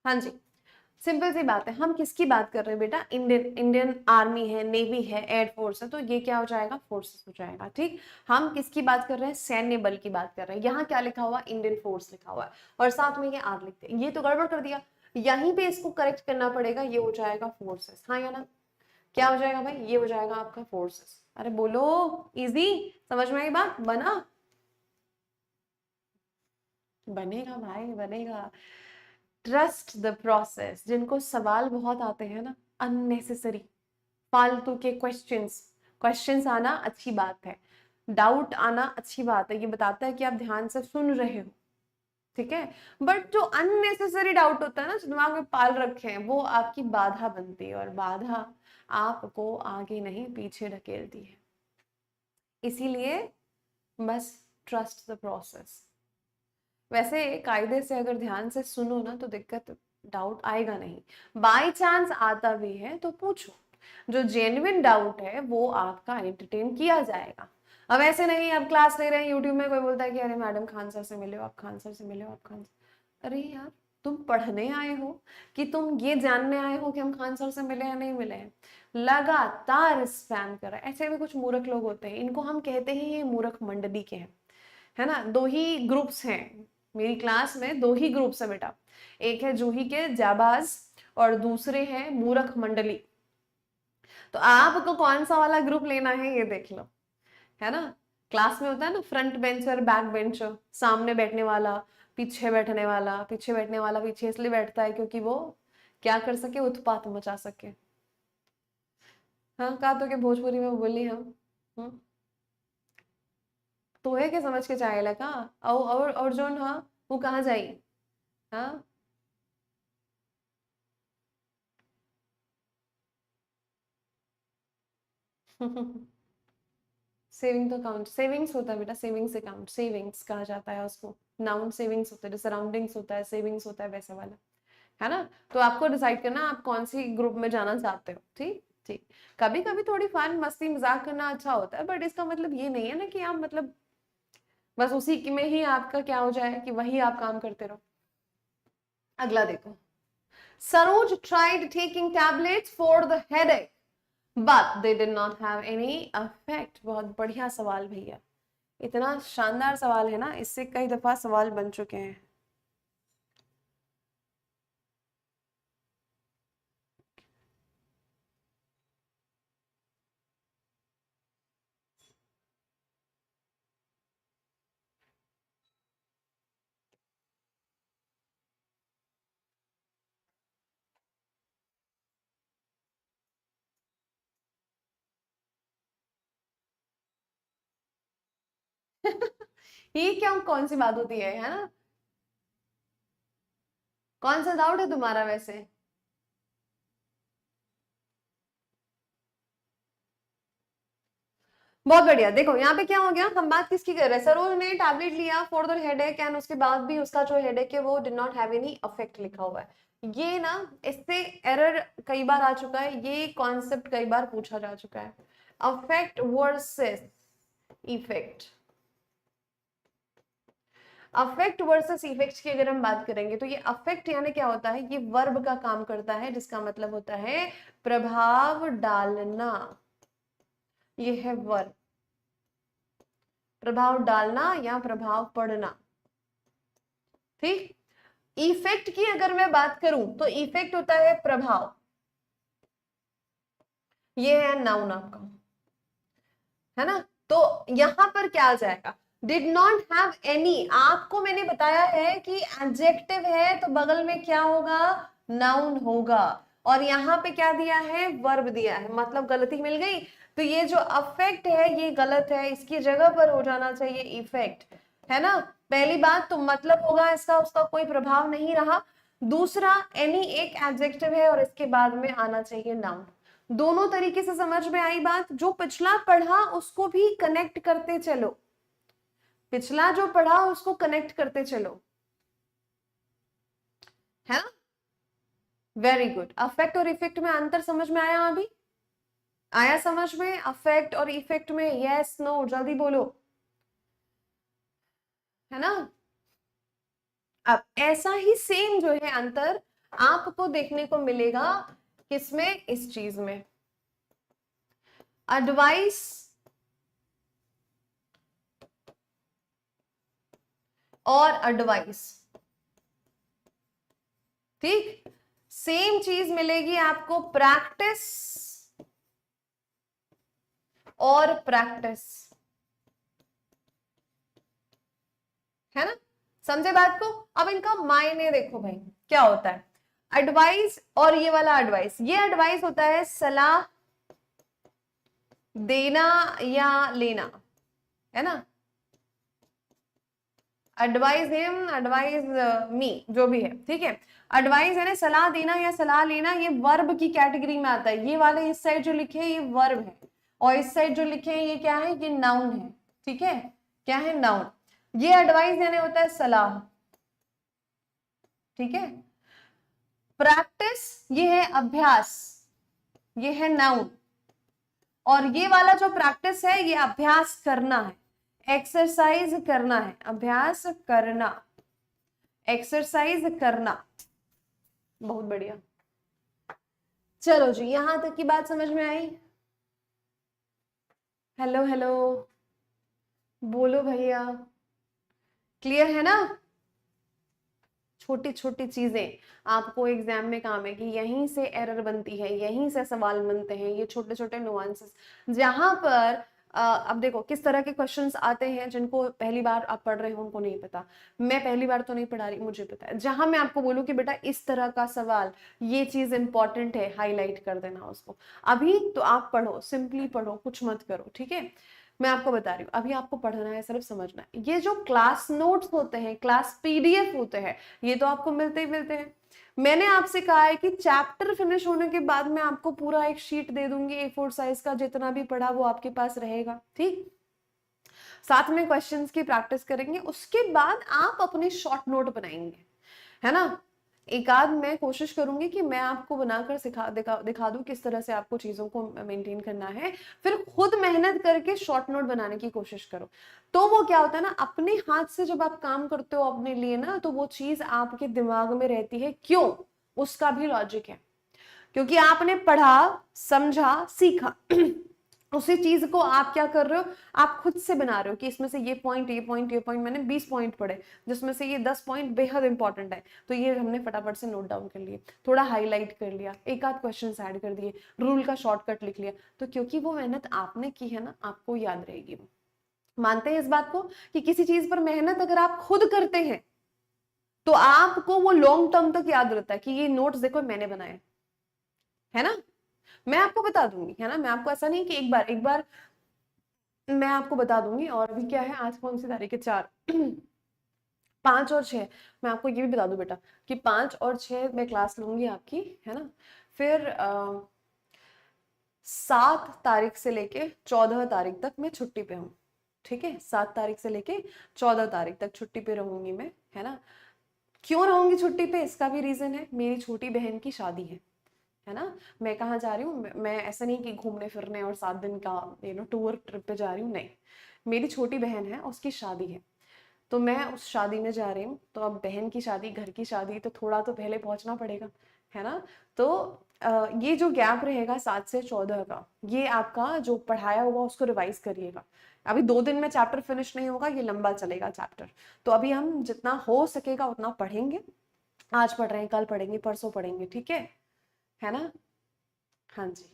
S1: हाँ जी, सिंपल सी बात है, हम किसकी बात कर रहे हैं बेटा? इंडियन इंडियन आर्मी है, नेवी है, एयरफोर्स है, तो ये क्या हो जाएगा? फोर्सेस हो जाएगा। ठीक, हम किसकी बात कर रहे हैं? सैन्य बल की बात कर रहे हैं। यहाँ क्या लिखा हुआ? इंडियन फोर्स लिखा हुआ है, और साथ में ये आर लिखते हैं। ये तो गड़बड़ कर दिया, यहीं पे इसको करेक्ट करना पड़ेगा। ये हो जाएगा फोर्सेस, हाँ या ना? क्या हो जाएगा भाई? ये हो जाएगा आपका फोर्सेस। अरे बोलो, इजी, समझ में आई बात? बना? बनेगा भाई, बनेगा। Trust the process. जिनको सवाल बहुत आते हैं ना, अननेसेसरी फालतू के क्वेश्चंस, क्वेश्चंस आना अच्छी बात है, डाउट आना अच्छी बात है, ये बताता है कि आप ध्यान से सुन रहे हो, ठीक है। बट जो अननेसेसरी डाउट होता है ना, जो दिमाग में पाल रखे हैं, वो आपकी बाधा बनती है, और बाधा आपको आगे नहीं पीछे ढकेलती है। इसीलिए बस ट्रस्ट द प्रोसेस। वैसे कायदे से अगर ध्यान से सुनो ना, तो दिक्कत, डाउट आएगा नहीं। बाय चांस आता भी है तो पूछो, जो जेन्युइन डाउट है वो आपका एंटरटेन किया जाएगा। अब ऐसे नहीं, अब क्लास ले रहे हैं, यूट्यूब में कोई बोलता है कि अरे मैडम खान सर से मिले हो, आप खान सर से मिले हो, आप खान सर। अरे यार, तुम पढ़ने आए हो कि तुम ये जानने आए हो कि हम खान सर से मिले या नहीं मिले हैं? लगातार स्पैम कर रहा है। ऐसे भी कुछ मूर्ख लोग होते हैं, इनको हम कहते हैं ये मूर्ख मंडली के हैं, है ना। दो ही ग्रुप्स हैं मेरी क्लास में, दो ही ग्रुप्स है बेटा, एक है जूही के जाबाज और दूसरे हैं मूर्ख मंडली। तो आपको कौन सा वाला ग्रुप लेना है ये देख लो, है ना। क्लास में होता है ना फ्रंट बेंचर, बैक बेंचर, सामने बैठने वाला, पीछे बैठने वाला। पीछे बैठने वाला पीछे इसलिए बैठता है क्योंकि वो क्या कर सके? उत्पात मचा सके। हाँ, कहा तो कि भोजपुरी में बोली हम। तो है के समझ के चाहे लगा। और जोन, हाँ, वो कहाँ जाई? हाँ। सेविंग तो अकाउंट, सेविंग्स होता है बेटा, सेविंग्स अकाउंट, सेविंग्स कहा जाता है उसको। नाउन सेविंग्स होता है, सराउंडिंग्स होता है, सेविंग्स होता है, वैसे वाला, है ना। तो आपको डिसाइड करना आप कौन सी ग्रुप में जाना चाहते हो। ठीक ठीक। कभी कभी थोड़ी फन मस्ती मजाक करना अच्छा होता है, बट इसका मतलब ये नहीं है ना कि आप मतलब बस उसी में ही आपका क्या हो जाए कि वही आप काम करते रहो। अगला देखो, Saroj tried taking tablets for the headache but they did not have any effect। बहुत बढ़िया सवाल भैया, इतना शानदार सवाल है ना, इससे कई दफा सवाल बन चुके हैं। ये क्या कौन सी बात होती है ना। कौन सा डाउट है तुम्हारा वैसे? बहुत बढ़िया। देखो यहाँ पे क्या हो गया, हम बात किसकी कर रहे हैं? सरोज ने टैबलेट लिया फॉर द हेडेक एंड उसके बाद भी उसका जो हेडेक है वो did not have any effect लिखा हुआ है। ये ना, इससे एरर कई बार आ चुका है, ये कॉन्सेप्ट कई बार पूछा जा चुका है। Affect versus effect, affect versus effect की अगर हम बात करेंगे तो ये अफेक्ट यानी क्या होता है? ये वर्ब का काम करता है, जिसका मतलब होता है प्रभाव डालना। ये है वर्ब, प्रभाव डालना या प्रभाव पड़ना। ठीक। इफेक्ट की अगर मैं बात करूं तो इफेक्ट होता है प्रभाव। ये है नाउन आपका, है ना। तो यहां पर क्या आ जाएगा? Did not have any. आपको मैंने बताया है कि एडजेक्टिव है तो बगल में क्या होगा? नाउन होगा। और यहाँ पे क्या दिया है? वर्ब दिया है, मतलब गलती मिल गई। तो ये जो अफेक्ट है ये गलत है, इसकी जगह पर हो जाना चाहिए इफेक्ट, है ना। पहली बात तो मतलब होगा इसका, उसका कोई प्रभाव नहीं रहा। दूसरा, एनी एक एडजेक्टिव है और इसके बाद में आना चाहिए नाउन। दोनों तरीके से समझ में आई बात? जो पिछला पढ़ा उसको भी कनेक्ट करते चलो। पिछला जो पढ़ा उसको कनेक्ट करते चलो, है ना। Very good. अफेक्ट और इफेक्ट में अंतर समझ में आया? अभी आया समझ में? अफेक्ट और इफेक्ट में यस नो जल्दी बोलो, है ना। अब ऐसा ही सेम जो है अंतर आपको देखने को मिलेगा किसमें? इस चीज में, एडवाइस और एडवाइस। ठीक, सेम चीज मिलेगी आपको प्रैक्टिस और प्रैक्टिस, है ना। समझे बात को? अब इनका मायने देखो भाई क्या होता है। एडवाइस और ये वाला एडवाइस, ये एडवाइस होता है सलाह देना या लेना, है ना। एडवाइस हिम, एडवाइस मी, जो भी है, ठीक है। एडवाइस है ना सलाह देना या सलाह लेना, ये वर्ब की कैटेगरी में आता है। ये वाले इस साइड जो लिखे हैं ये वर्ब है, और इस साइड जो लिखे हैं ये क्या है? ये नाउन है, ठीक है। क्या है? नाउन। ये एडवाइस देने होता है सलाह, ठीक है। प्रैक्टिस ये है अभ्यास, ये है नाउन। और ये वाला जो प्रैक्टिस है ये अभ्यास करना है, एक्सरसाइज करना है, अभ्यास करना, एक्सरसाइज करना। बहुत बढ़िया। चलो जी, यहां तक की बात समझ में आई? हेलो हेलो, बोलो भैया, क्लियर है ना। छोटी छोटी चीजें आपको एग्जाम में काम है कि यहीं से एरर बनती है, यहीं से सवाल बनते हैं, ये छोटे छोटे नुआंसेस जहां पर अब देखो किस तरह के क्वेश्चंस आते हैं। जिनको पहली बार आप पढ़ रहे हो उनको नहीं पता, मैं पहली बार तो नहीं पढ़ा रही, मुझे पता है। जहां मैं आपको बोलूं कि बेटा इस तरह का सवाल, ये चीज इंपॉर्टेंट है, हाईलाइट कर देना उसको। अभी तो आप पढ़ो, सिंपली पढ़ो, कुछ मत करो, ठीक है। मैं आपको बता रही हूँ, अभी आपको पढ़ना है, सिर्फ समझना है। ये जो क्लास नोट्स होते हैं, क्लास पीडीएफ होते हैं, ये तो आपको मिलते ही मिलते हैं। मैंने आपसे कहा है कि चैप्टर फिनिश होने के बाद मैं आपको पूरा एक शीट दे दूंगी A4 साइज का, जितना भी पढ़ा वो आपके पास रहेगा, ठीक। साथ में क्वेश्चंस की प्रैक्टिस करेंगे, उसके बाद आप अपने शॉर्ट नोट बनाएंगे, है ना। एक आध मैं कोशिश करूंगी कि मैं आपको बनाकर दिखा दूं किस तरह से आपको चीजों को मेंटेन करना है। फिर खुद मेहनत करके शॉर्ट नोट बनाने की कोशिश करो। तो वो क्या होता है ना, अपने हाथ से जब आप काम करते हो अपने लिए ना, तो वो चीज आपके दिमाग में रहती है। क्यों? उसका भी लॉजिक है, क्योंकि आपने पढ़ा, समझा, सीखा उसी चीज को आप क्या कर रहे हो, आप खुद से बना रहे हो कि इसमें से ये पॉइंट, ये पॉइंट, ये पॉइंट, मैंने 20 पॉइंट पढ़े जिसमें से ये 10 पॉइंट बेहद इंपॉर्टेंट है, तो ये हमने फटाफट से नोट डाउन कर लिए, थोड़ा हाईलाइट कर लिया, एक आध क्वेश्चन ऐड कर दिए, रूल का शॉर्टकट लिख लिया। तो क्योंकि वो मेहनत आपने की है ना, आपको याद रहेगी। मानते हैं इस बात को कि किसी चीज पर मेहनत अगर आप खुद करते हैं तो आपको वो लॉन्ग टर्म तक याद रहता है कि ये नोट्स देखो मैंने बनाए, है ना। मैं आपको बता दूंगी, है ना, मैं आपको ऐसा नहीं कि एक बार मैं आपको बता दूंगी। और अभी क्या है, आज कौन सी तारीख है? 4 5 और 6। मैं आपको ये भी बता दूं बेटा कि 5 और 6 मैं क्लास लूंगी आपकी, है ना। फिर 7 तारीख से लेके 14 तारीख तक मैं छुट्टी पे हूँ, ठीक है। 7 तारीख से लेके 14 तारीख तक छुट्टी पे रहूंगी मैं, है ना। क्यों रहूंगी छुट्टी पे? इसका भी रीजन है, मेरी छोटी बहन की शादी है ना। मैं कहाँ जा रही हूँ, मैं ऐसा नहीं कि घूमने फिरने और 7 दिन का टूर ट्रिप पे जा रही हूँ, नहीं। मेरी छोटी बहन है, उसकी शादी है, तो मैं उस शादी में जा रही हूँ। तो अब बहन की शादी, घर की शादी, तो थोड़ा तो पहले पहुंचना पड़ेगा, है ना। तो ये जो गैप रहेगा 7 से 14 का, ये आपका जो पढ़ाया हुआ उसको रिवाइज करिएगा। अभी 2 दिन में चैप्टर फिनिश नहीं होगा, ये लंबा चलेगा चैप्टर। तो अभी हम जितना हो सकेगा उतना पढ़ेंगे। आज पढ़ रहे हैं, कल पढ़ेंगे, परसों पढ़ेंगे, ठीक है ना। हाँ जी,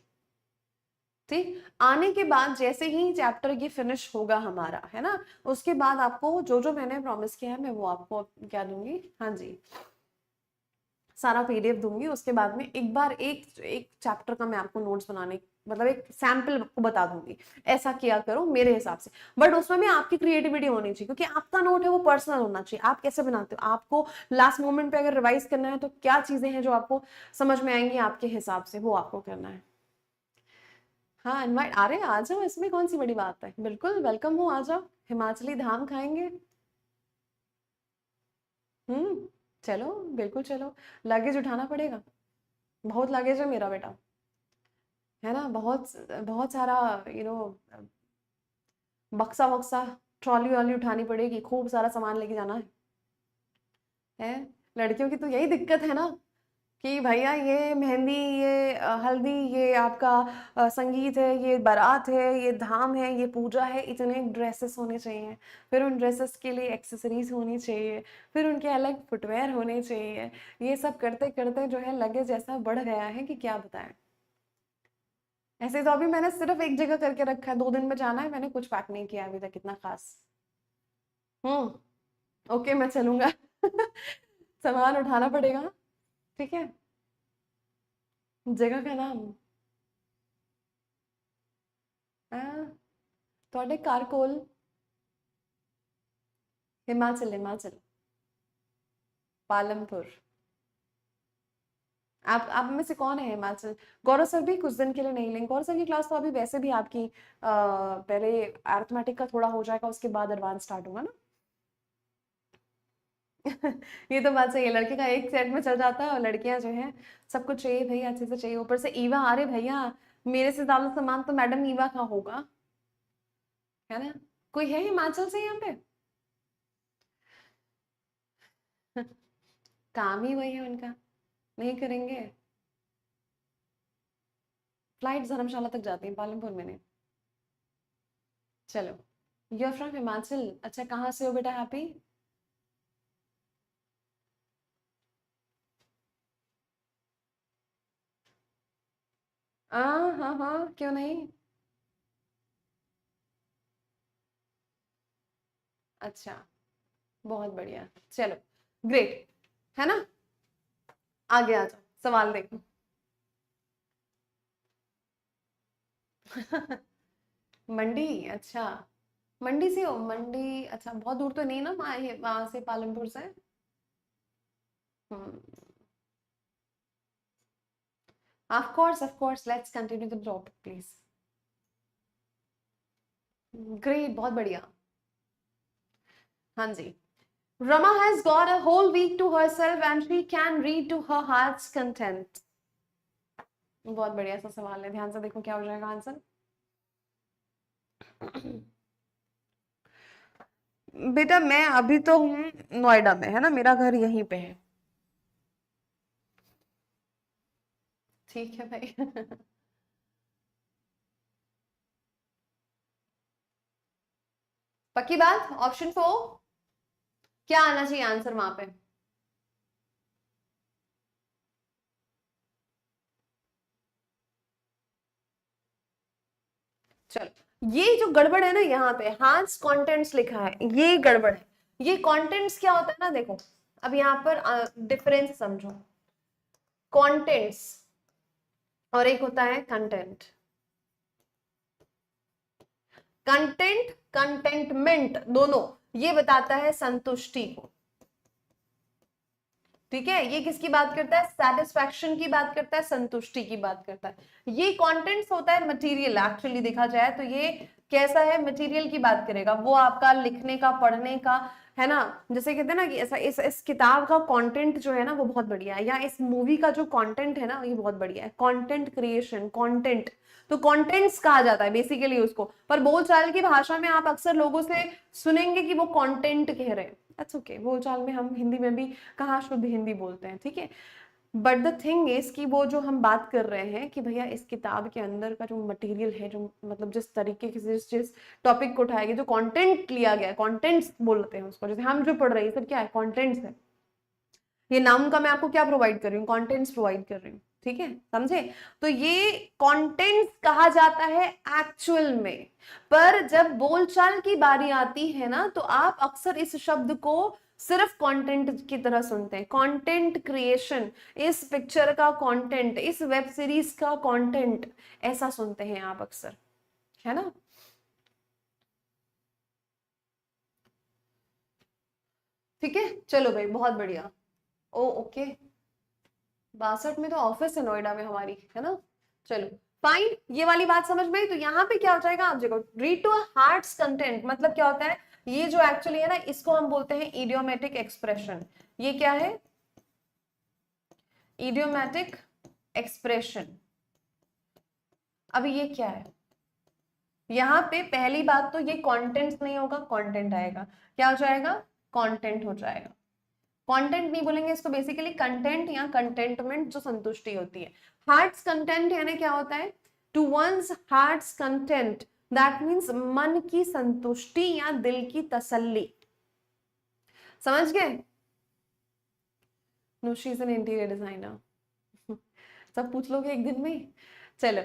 S1: ठीक। आने के बाद जैसे ही चैप्टर ये फिनिश होगा हमारा, है ना, उसके बाद आपको जो जो मैंने प्रॉमिस किया है मैं वो आपको क्या दूंगी, हाँ जी, सारा पीडीएफ दूंगी। उसके बाद में एक बार एक एक चैप्टर का मैं आपको नोट्स बनाने, मतलब एक सैंपल आपको बता दूंगी, ऐसा किया करो मेरे हिसाब से। बट उसमें भी आपकी क्रिएटिविटी होनी चाहिए, क्योंकि आपका नोट है वो पर्सनल होना चाहिए। आप कैसे बनाते हो, आपको लास्ट मोमेंट पे अगर रिवाइज करना है तो क्या चीजें हैं जो आपको समझ में आएंगी आपके हिसाब से, वो आपको करना है। हाँ इनवाइट आ रहे हैं, आ जाओ, इसमें कौन सी बड़ी बात है, बिल्कुल वेलकम हो, आ जाओ, हिमाचली धाम खाएंगे। हम्म। चलो, बिल्कुल चलो। लगेज उठाना पड़ेगा, बहुत लगेज है मेरा बेटा, है ना, बहुत बहुत सारा, यू नो, बक्सा वक्सा, ट्रॉली वॉली उठानी पड़ेगी, खूब सारा सामान लेके जाना है। लड़कियों की तो यही दिक्कत है ना, कि भैया ये मेहंदी, ये हल्दी, ये आपका संगीत है, ये बारात है, ये धाम है, ये पूजा है, इतने ड्रेसेस होने चाहिए, फिर उन ड्रेसेस के लिए एक्सेसरीज होनी चाहिए, फिर उनके अलग फुटवेयर होने चाहिए। ये सब करते करते जो है लगेज ऐसा बढ़ गया है कि क्या बताएं। ऐसे तो अभी मैंने सिर्फ एक जगह करके रखा है, 2 दिन में जाना है, मैंने कुछ पैक नहीं किया अभी तक इतना खास। ओके, मैं चलूंगा। सामान उठाना पड़ेगा। ठीक है। जगह का नाम आ, थोड़े कारकोल, हिमाचल, हिमाचल, पालमपुर। आप में से कौन है हिमाचल? गौरव सर भी कुछ दिन के लिए नहीं लेंगे, गौरव सर की क्लास तो अभी वैसे भी आपकी पहले अरिथमेटिक का थोड़ा हो जाएगा, उसके बाद एडवांस स्टार्ट होगा ना। ये तो बात सही है, लड़के का एक सेट में चल जाता है, और लड़कियां जो है सब कुछ चाहिए भैया, अच्छे से चाहिए, ऊपर से ईवा आ रहे भैया, मेरे से ज्यादा सामान तो मैडम ईवा का होगा, है ना। कोई है हिमाचल से यहाँ पे? काम ही वही है उनका, नहीं करेंगे। फ्लाइट धर्मशाला तक जाती है, पालमपुर में नहीं। चलो, यू आर फ्रॉम हिमाचल, अच्छा कहाँ से हो बेटा, हैप्पी? हाँ हाँ, क्यों नहीं। अच्छा, बहुत बढ़िया, चलो, ग्रेट, है ना। आगे आ जाओ, सवाल देखो। मंडी, अच्छा, मंडी से हो, मंडी, अच्छा, बहुत दूर तो नहीं ना वहां से, पालमपुर से। Hmm, of course, let's continue the topic please. Great, बहुत बढ़िया। हाँ जी। Rama has got a whole week to herself and she can read to her heart's content. बहुत बढ़िया सा सवाल है, ध्यान से देखो क्या हो जाएगा आंसर। बेटा मैं अभी तो हूँ नोएडा में, है ना, मेरा घर यहीं पे है। ठीक है भाई। पक्की बात, ऑप्शन 4, क्या आना चाहिए आंसर वहां पे? चलो, ये जो गड़बड़ है ना यहाँ पे, हांस कंटेंट्स लिखा है, ये गड़बड़ है। ये कंटेंट्स क्या होता है ना, देखो, अब यहाँ पर डिफरेंस समझो। कंटेंट्स और एक होता है कंटेंट। कंटेंट, कंटेंटमेंट, दोनों ये बताता है संतुष्टि को। ठीक है, ये किसकी बात करता है? सेटिस्फैक्शन की बात करता है, संतुष्टि की बात करता है। ये कंटेंट्स होता है मटेरियल, एक्चुअली देखा जाए तो ये कैसा है, मटेरियल की बात करेगा, वो आपका लिखने का, पढ़ने का, है ना। जैसे कहते हैं ना कि ऐसा, इस किताब का कंटेंट जो है ना वो बहुत बढ़िया है, या इस मूवी का जो कंटेंट है ना ये बहुत बढ़िया है, कंटेंट क्रिएशन, कंटेंट। तो कंटेंट्स कहा जाता है बेसिकली उसको, पर बोलचाल की भाषा में आप अक्सर लोगों से सुनेंगे कि वो कंटेंट कह रहे हैं। दैट्स ओके, बोलचाल में हम हिंदी में भी कहाँ शुद्ध हिंदी बोलते हैं, ठीक है। बट द थिंग इज कि वो जो हम बात कर रहे हैं कि भैया इस किताब के अंदर का जो मटेरियल है, जो मतलब जिस तरीके के, जिस टॉपिक को उठाया गया, जो कंटेंट लिया गया है, कंटेंट्स बोलते हैं उसको, जैसे हम जो पढ़ रहे हैं सब क्या है, कंटेंट्स है। ये नाम का मैं आपको क्या प्रोवाइड कर रही हूँ, कंटेंट्स प्रोवाइड कर रही हूँ, ठीक है, समझे। तो ये कंटेंट्स कहा जाता है एक्चुअल में। पर जब बोलचाल की बारी आती है ना, तो आप अक्सर इस शब्द को सिर्फ कंटेंट की तरह सुनते हैं, कंटेंट क्रिएशन, इस पिक्चर का कंटेंट, इस वेब सीरीज का कंटेंट, ऐसा सुनते हैं आप अक्सर, है ना। ठीक है, चलो भाई, बहुत बढ़िया। ओ ओके, 62 में तो ऑफिस है नोएडा में हमारी, है ना। चलो, फाइन, ये वाली बात समझ में आई। तो यहाँ पे क्या हो जाएगा आप देखो, रीड टू हार्ट्स कंटेंट मतलब क्या होता है, ये जो एक्चुअली है ना, इसको हम बोलते हैं इडियोमेटिक एक्सप्रेशन। ये क्या है, इडियोमेटिक एक्सप्रेशन। अभी ये क्या है, यहाँ पे पहली बात तो ये कंटेंट नहीं होगा, कंटेंट आएगा, क्या हो जाएगा, कंटेंट हो जाएगा। कंटेंट नहीं बोलेंगे इसको, बेसिकली कंटेंट या कंटेंटमेंट जो संतुष्टि होती है। हार्ट्स कंटेंट यानी क्या होता है, to one's heart's content, that means मन की संतुष्टि या दिल की तसल्ली। समझ गए? No, she is an interior designer. सब पूछ लोगे एक दिन में। चलो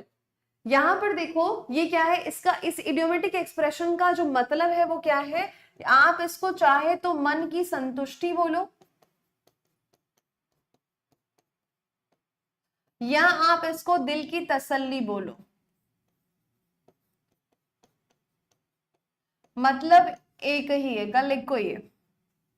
S1: यहां पर देखो, ये क्या है, इसका इस इडियोमेटिक एक्सप्रेशन का जो मतलब है वो क्या है, आप इसको चाहे तो मन की संतुष्टि बोलो, या आप इसको दिल की तसल्ली बोलो। मतलब एक ही है, गल एक को ही है,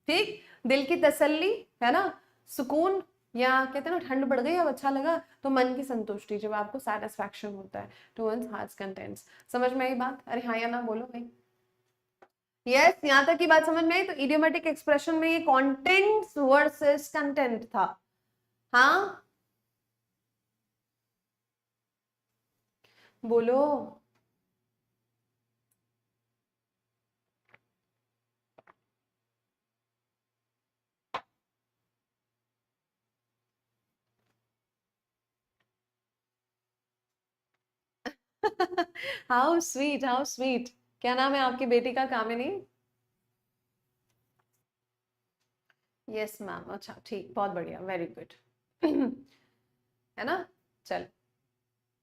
S1: ठीक। दिल की तसल्ली है ना, सुकून, या कहते हैं ना ठंड बढ़ गई अब अच्छा लगा, तो मन की संतुष्टि जब आपको सेटिस्फैक्शन होता है, टू वंस हार्ट्स कंटेंट्स। समझ में आई बात? अरे हाँ या ना बोलो भाई। यस, यहां तक की बात समझ में आई। तो इडियोमेटिक एक्सप्रेशन में ये कंटेंट्स वर्सेस कंटेंट था। हाँ बोलो। How sweet, how sweet. क्या नाम है आपकी बेटी का? कामिनी। यस मैम, अच्छा ठीक, बहुत बढ़िया, वेरी गुड। है ना? चल,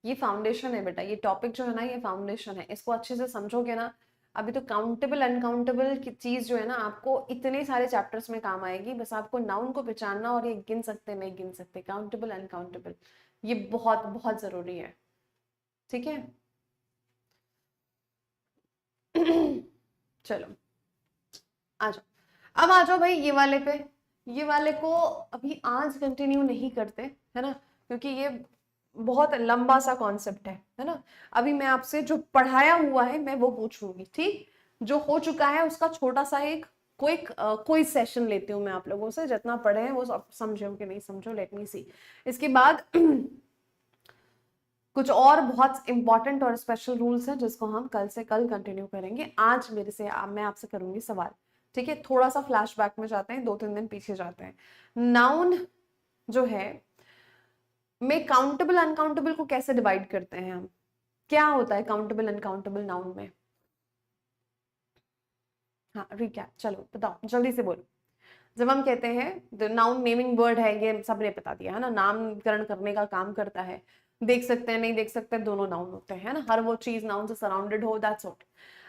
S1: ये फाउंडेशन है बेटा, ये टॉपिक जो है ना, ये फाउंडेशन है, इसको अच्छे से समझोगे ना। अभी तो काउंटेबल अनकाउंटेबल की चीज जो है ना, आपको इतने सारे चैप्टर्स में काम आएगी। बस आपको नाउन को पहचानना, और ये गिन सकते नहीं गिन सकते, काउंटेबल अनकाउंटेबल, ये बहुत बहुत जरूरी है। ठीक है। चलो आ जाओ, अब आ जाओ भाई ये वाले पे। ये वाले को अभी आज कंटिन्यू नहीं करते, है ना, क्योंकि ये बहुत लंबा सा कॉन्सेप्ट है ना। अभी मैं आपसे जो पढ़ाया हुआ है मैं वो पूछूंगी, ठीक। जो हो चुका है उसका छोटा सा एक कोई सेशन लेती हूँ मैं आप लोगों से, जितना पढ़े हैं वो सब समझो कि नहीं समझो, लेट मी सी। इसके बाद कुछ और बहुत इंपॉर्टेंट और स्पेशल रूल्स हैं जिसको हम कल से कल कंटिन्यू करेंगे। आज मैं आपसे करूंगी सवाल, ठीक है। थोड़ा सा फ्लैशबैक में जाते हैं, 2-3 दिन पीछे जाते हैं। नाउन जो है में काउंटेबल अनकाउंटेबल को कैसे डिवाइड करते हैं हम, क्या होता है काउंटेबल अनकाउंटेबल नाउन में? हाँ रिकैप, चलो बताओ जल्दी से बोलो। जब हम कहते हैं नाउन नेमिंग वर्ड है, ये सबने बता दिया है ना, नामकरण करने का काम करता है। देख सकते हैं नहीं देख सकते, दोनों नाउन होते हैं ना, हर वो चीज नाउन से सराउंडेड हो, दैट्स ऑल।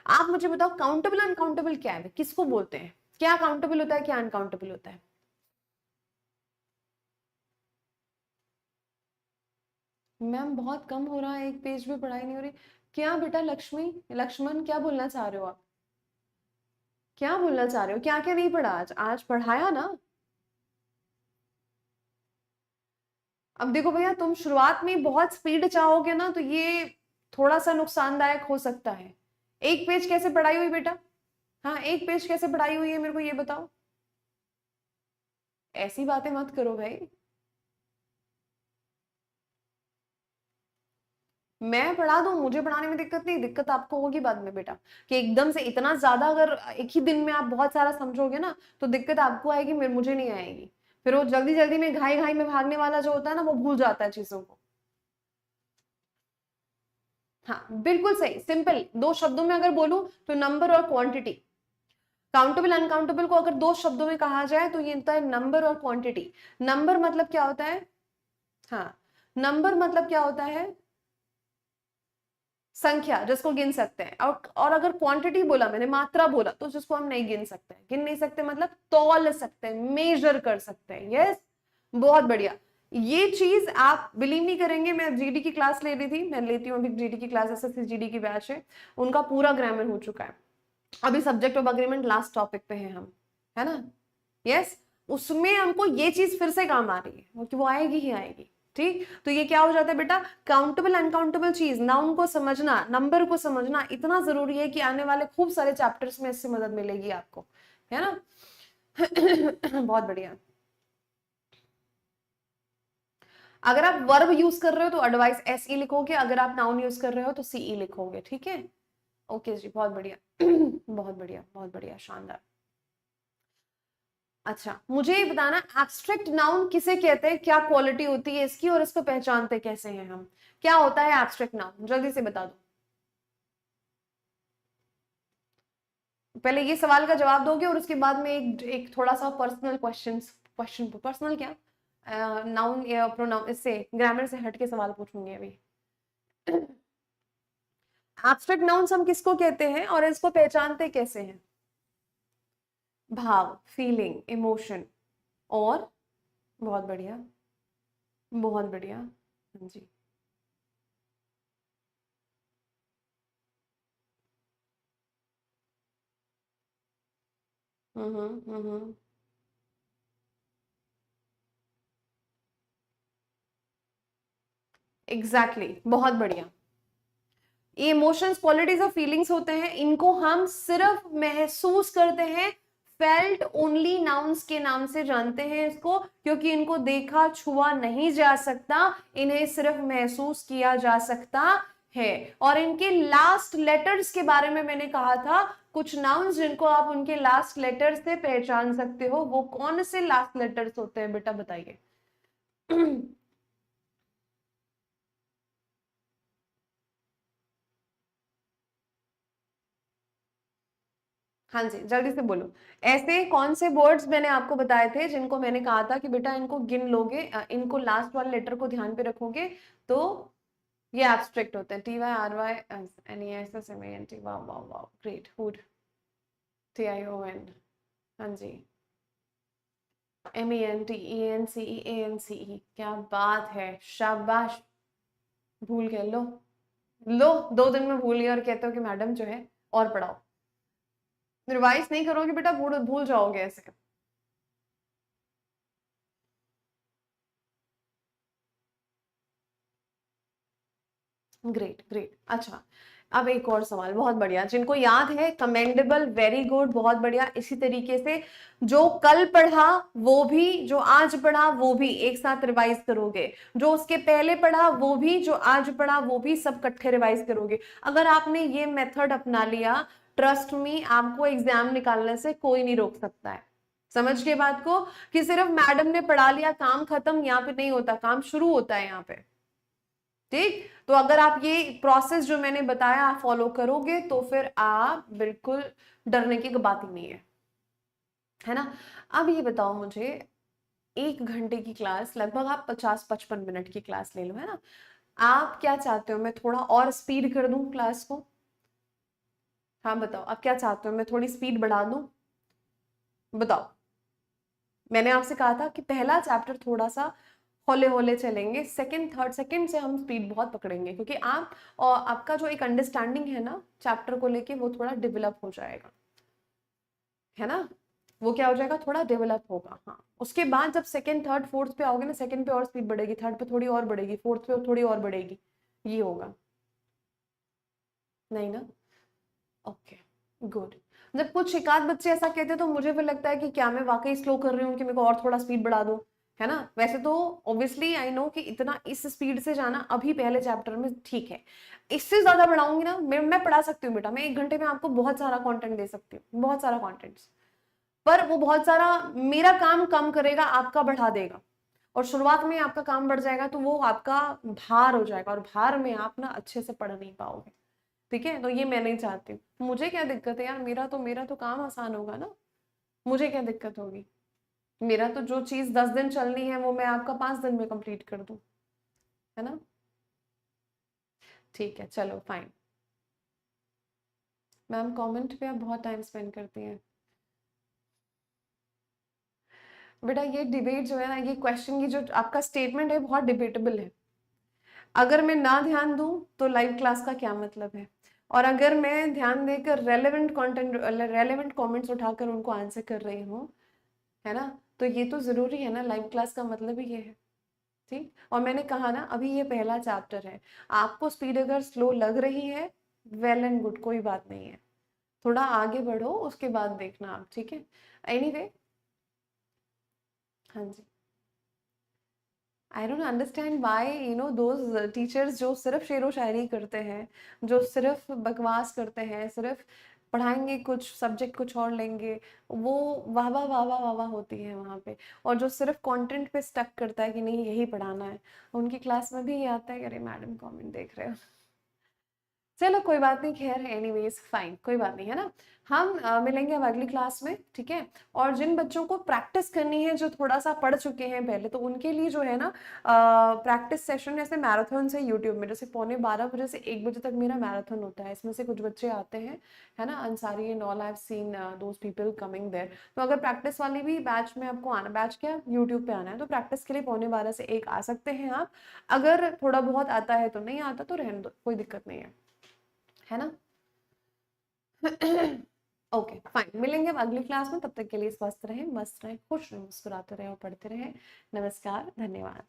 S1: आप मुझे बताओ काउंटेबल अनकाउंटेबल क्या है, किसको बोलते हैं, क्या काउंटेबल होता है क्या अनकाउंटेबल होता है? मैम बहुत कम हो रहा है, एक पेज भी पढ़ाई नहीं हो रही। क्या बेटा लक्ष्मण क्या बोलना चाह रहे हो आप? क्या बोलना चाह रहे हो, क्या क्या नहीं पढ़ा आज? आज पढ़ाया ना। अब देखो भैया, तुम शुरुआत में बहुत स्पीड चाहोगे ना, तो ये थोड़ा सा नुकसानदायक हो सकता है। एक पेज कैसे पढ़ाई हुई बेटा? हाँ, एक पेज कैसे पढ़ाई हुई है मेरे को ये बताओ। ऐसी बातें मत करो भाई। मैं पढ़ा दूं, मुझे पढ़ाने में दिक्कत नहीं, दिक्कत आपको होगी बाद में बेटा, कि एकदम से इतना ज्यादा अगर एक ही दिन में आप बहुत सारा समझोगे ना, तो दिक्कत आपको आएगी, मुझे नहीं आएगी। फिर वो जल्दी जल्दी में घाई घाई में भागने वाला जो होता है ना, वो भूल जाता है चीजों को। हाँ बिल्कुल सही, सिंपल 2 शब्दों में अगर बोलूं तो नंबर और क्वांटिटी। काउंटेबल अनकाउंटेबल को अगर 2 शब्दों में कहा जाए तो ये होता है नंबर और क्वांटिटी। नंबर मतलब क्या होता है? हाँ, नंबर मतलब क्या होता है? संख्या, जिसको गिन सकते हैं। और अगर क्वांटिटी बोला मैंने, मात्रा बोला, तो जिसको हम नहीं गिन सकते, गिन नहीं सकते मतलब तौल सकते हैं, मेजर कर सकते हैं। यस, बहुत बढ़िया। ये चीज आप बिलीव नहीं करेंगे, मैं जीडी की क्लास ले रही थी, मैं लेती हूँ अभी जीडी की क्लास, एसएससी जीडी की बैच है, उनका पूरा ग्रामर हो चुका है। अभी subject of agreement last topic पे हैं हम, है ना। यस, उसमें हमको ये चीज फिर से काम आ रही है, क्योंकि वो आएगी ही आएगी। ठीक, तो ये क्या हो जाता है बेटा, काउंटेबल अनकाउंटेबल चीज, नाउन को समझना, नंबर को समझना इतना जरूरी है कि आने वाले खूब सारे चैप्टर्स में इससे मदद मिलेगी आपको, है ना। बहुत बढ़िया। अगर आप वर्ब यूज कर रहे हो तो एडवाइस एस ई लिखोगे, अगर आप नाउन यूज कर रहे हो तो सी ई लिखोगे, ठीक है। ओके जी, बहुत बढ़िया। बहुत बढ़िया, बहुत बढ़िया, शानदार। अच्छा, मुझे ये बताना, एब्स्ट्रैक्ट नाउन किसे कहते हैं, क्या क्वालिटी होती है इसकी और इसको पहचानते कैसे हैं हम, क्या होता है एब्स्ट्रैक्ट नाउन, जल्दी से बता दो। पहले ये सवाल का जवाब दोगे और उसके बाद में एक थोड़ा सा पर्सनल क्वेश्चन पर्सनल क्या, नाउन या प्रोनाउन, इससे ग्रामर से हट के सवाल पूछूंगी अभी। एब्स्ट्रैक्ट नाउन्स हम किसको कहते हैं और इसको पहचानते कैसे हैं, भाव, फीलिंग, इमोशन, और बहुत बढ़िया, बहुत बढ़िया, हाँ जी। हम्म। एग्जैक्टली exactly, बहुत बढ़िया। ये इमोशंस, क्वालिटीज और फीलिंग्स होते हैं, इनको हम सिर्फ महसूस करते हैं, फेल्ट ओनली नाउन्स के नाम से जानते हैं इसको, क्योंकि इनको देखा छुआ नहीं जा सकता, इन्हें सिर्फ महसूस किया जा सकता है। और इनके लास्ट लेटर्स के बारे में मैंने कहा था, कुछ नाउन्स जिनको आप उनके लास्ट लेटर से पहचान सकते हो, वो कौन से लास्ट लेटर्स होते हैं बेटा, बताइए। हाँ जी, जल्दी से बोलो। ऐसे कौन से वर्ड्स मैंने आपको बताए थे जिनको मैंने कहा था कि बेटा इनको गिन लोगे, इनको लास्ट वाले लेटर को ध्यान पे रखोगे तो ये एब्स्ट्रैक्ट होते हैं, T Y R Y N E S S M A N T, वाह वाह वाह, great, hood, T I O N, हाँ जी, M E N T E N C E A N C E, क्या बात है, शाबाश, भूल गए, लो लो, 2 दिन में भूल गए और कहते हो कि मैडम जो है और पढ़ाओ। रिवाइज नहीं करोगे बेटा, भूल भूल जाओगे ऐसे। ग्रेट ग्रेट, अच्छा, अब एक और सवाल, बहुत बढ़िया, जिनको याद है कमेंडेबल, वेरी गुड, बहुत बढ़िया। इसी तरीके से जो कल पढ़ा वो भी, जो आज पढ़ा वो भी एक साथ रिवाइज करोगे, जो उसके पहले पढ़ा वो भी, जो आज पढ़ा वो भी, सब इकट्ठे रिवाइज करोगे। अगर आपने ये मेथड अपना लिया, ट्रस्ट मी, आपको एग्जाम निकालने से कोई नहीं रोक सकता है। समझ के बात को, कि सिर्फ मैडम ने पढ़ा लिया काम खत्म, यहाँ पे नहीं होता, काम शुरू होता है यहाँ पे, ठीक। तो अगर आप ये प्रोसेस जो मैंने बताया आप फॉलो करोगे तो फिर आप बिल्कुल डरने की बात ही नहीं है ना। अब ये बताओ मुझे, 1 घंटे की क्लास, लगभग आप 50-55 मिनट की क्लास ले लो, है ना, आप क्या चाहते हो, मैं थोड़ा और स्पीड कर दूं क्लास को, हाँ बताओ, आप क्या चाहते हो, मैं थोड़ी स्पीड बढ़ा दूं, बताओ। मैंने आपसे कहा था कि पहला चैप्टर थोड़ा सा होले होले चलेंगे, सेकंड थर्ड सेकंड से हम स्पीड बहुत पकड़ेंगे, क्योंकि आप और आपका जो एक अंडरस्टैंडिंग है ना चैप्टर को लेके, वो थोड़ा डेवलप हो जाएगा, है ना, वो क्या हो जाएगा, थोड़ा डेवलप होगा। हाँ, उसके बाद जब सेकंड थर्ड फोर्थ पे आओगे ना, सेकंड पे और स्पीड बढ़ेगी, थर्ड पे थोड़ी और बढ़ेगी, फोर्थ पे थोड़ी और बढ़ेगी, ये होगा, नहीं ना। Okay, good. जब कुछ एकाध बच्चे ऐसा कहते हैं तो मुझे भी लगता है कि क्या मैं वाकई स्लो कर रही हूँ कि मेरे को और थोड़ा स्पीड बढ़ा दूं, है ना। वैसे तो ऑब्वियसली आई नो कि इतना इस स्पीड से जाना अभी पहले चैप्टर में ठीक है, इससे ज्यादा बढ़ाऊंगी ना, मैं पढ़ा सकती हूँ बेटा, मैं 1 घंटे में आपको बहुत सारा कंटेंट दे सकती हूँ, बहुत सारा कंटेंट, पर वो बहुत सारा मेरा काम कम करेगा, आपका बढ़ा देगा, और शुरुआत में आपका काम बढ़ जाएगा तो वो आपका भार हो जाएगा, और भार में आप ना अच्छे से पढ़ नहीं पाओगे, ठीक है। तो ये मैं नहीं चाहती हूँ, मुझे क्या दिक्कत है यार, मेरा तो काम आसान होगा ना, मुझे क्या दिक्कत होगी, मेरा तो जो चीज 10 दिन चलनी है वो मैं आपका 5 दिन में कंप्लीट कर दूं, है ना। ठीक है, चलो फाइन। मैम कमेंट पे आप बहुत टाइम स्पेंड करती हैं बेटा, ये डिबेट जो है ना, ये क्वेश्चन की जो आपका स्टेटमेंट है बहुत डिबेटेबल है। अगर मैं ना ध्यान दूं तो लाइव क्लास का क्या मतलब है, और अगर मैं ध्यान देकर रेलेवेंट कंटेंट, रेलेवेंट कमेंट्स उठाकर उनको आंसर कर रही हूँ, है ना, तो ये तो जरूरी है ना, लाइव क्लास का मतलब ही ये है। ठीक। और मैंने कहा ना अभी ये पहला चैप्टर है, आपको स्पीड अगर स्लो लग रही है, वेल एंड गुड, कोई बात नहीं है, थोड़ा आगे बढ़ो उसके बाद देखना आप, ठीक है। एनीवे, हाँ जी। I don't understand why those teachers जो सिर्फ शेरो शायरी करते हैं, जो सिर्फ बकवास करते हैं, सिर्फ पढ़ाएंगे कुछ सब्जेक्ट कुछ और लेंगे, वो वाह वाह वाह वाह वाह वाह होती है वहाँ पे। और जो सिर्फ कंटेंट पे स्टक करता है कि नहीं यही पढ़ाना है, उनकी क्लास में भी ये आता है कि अरे मैडम कमेंट देख रहे हो। चलो कोई बात नहीं, खैर एनीवेज फाइन, कोई बात नहीं है ना। हम मिलेंगे अब अगली क्लास में, ठीक है। और जिन बच्चों को प्रैक्टिस करनी है, जो थोड़ा सा पढ़ चुके हैं पहले, तो उनके लिए जो है ना प्रैक्टिस सेशन जैसे मैराथन से यूट्यूब में, जैसे 12:15 से 1 बजे तक मेरा मैराथन होता है, इसमें से कुछ बच्चे आते हैं, है ना, Ansari and all, I have seen those people coming there. तो अगर प्रैक्टिस वाली भी बैच में आपको आना, बैच क्या यूट्यूब पे आना है, तो प्रैक्टिस के लिए 12:15 से 1 आ सकते हैं आप। अगर थोड़ा बहुत आता है तो नहीं आता तो रहने दो, कोई दिक्कत नहीं है ना। ओके फाइन, मिलेंगे अब अगली क्लास में, तब तक के लिए स्वस्थ रहें, मस्त रहें, खुश रहें, मुस्कुराते रहें और पढ़ते रहें। नमस्कार, धन्यवाद।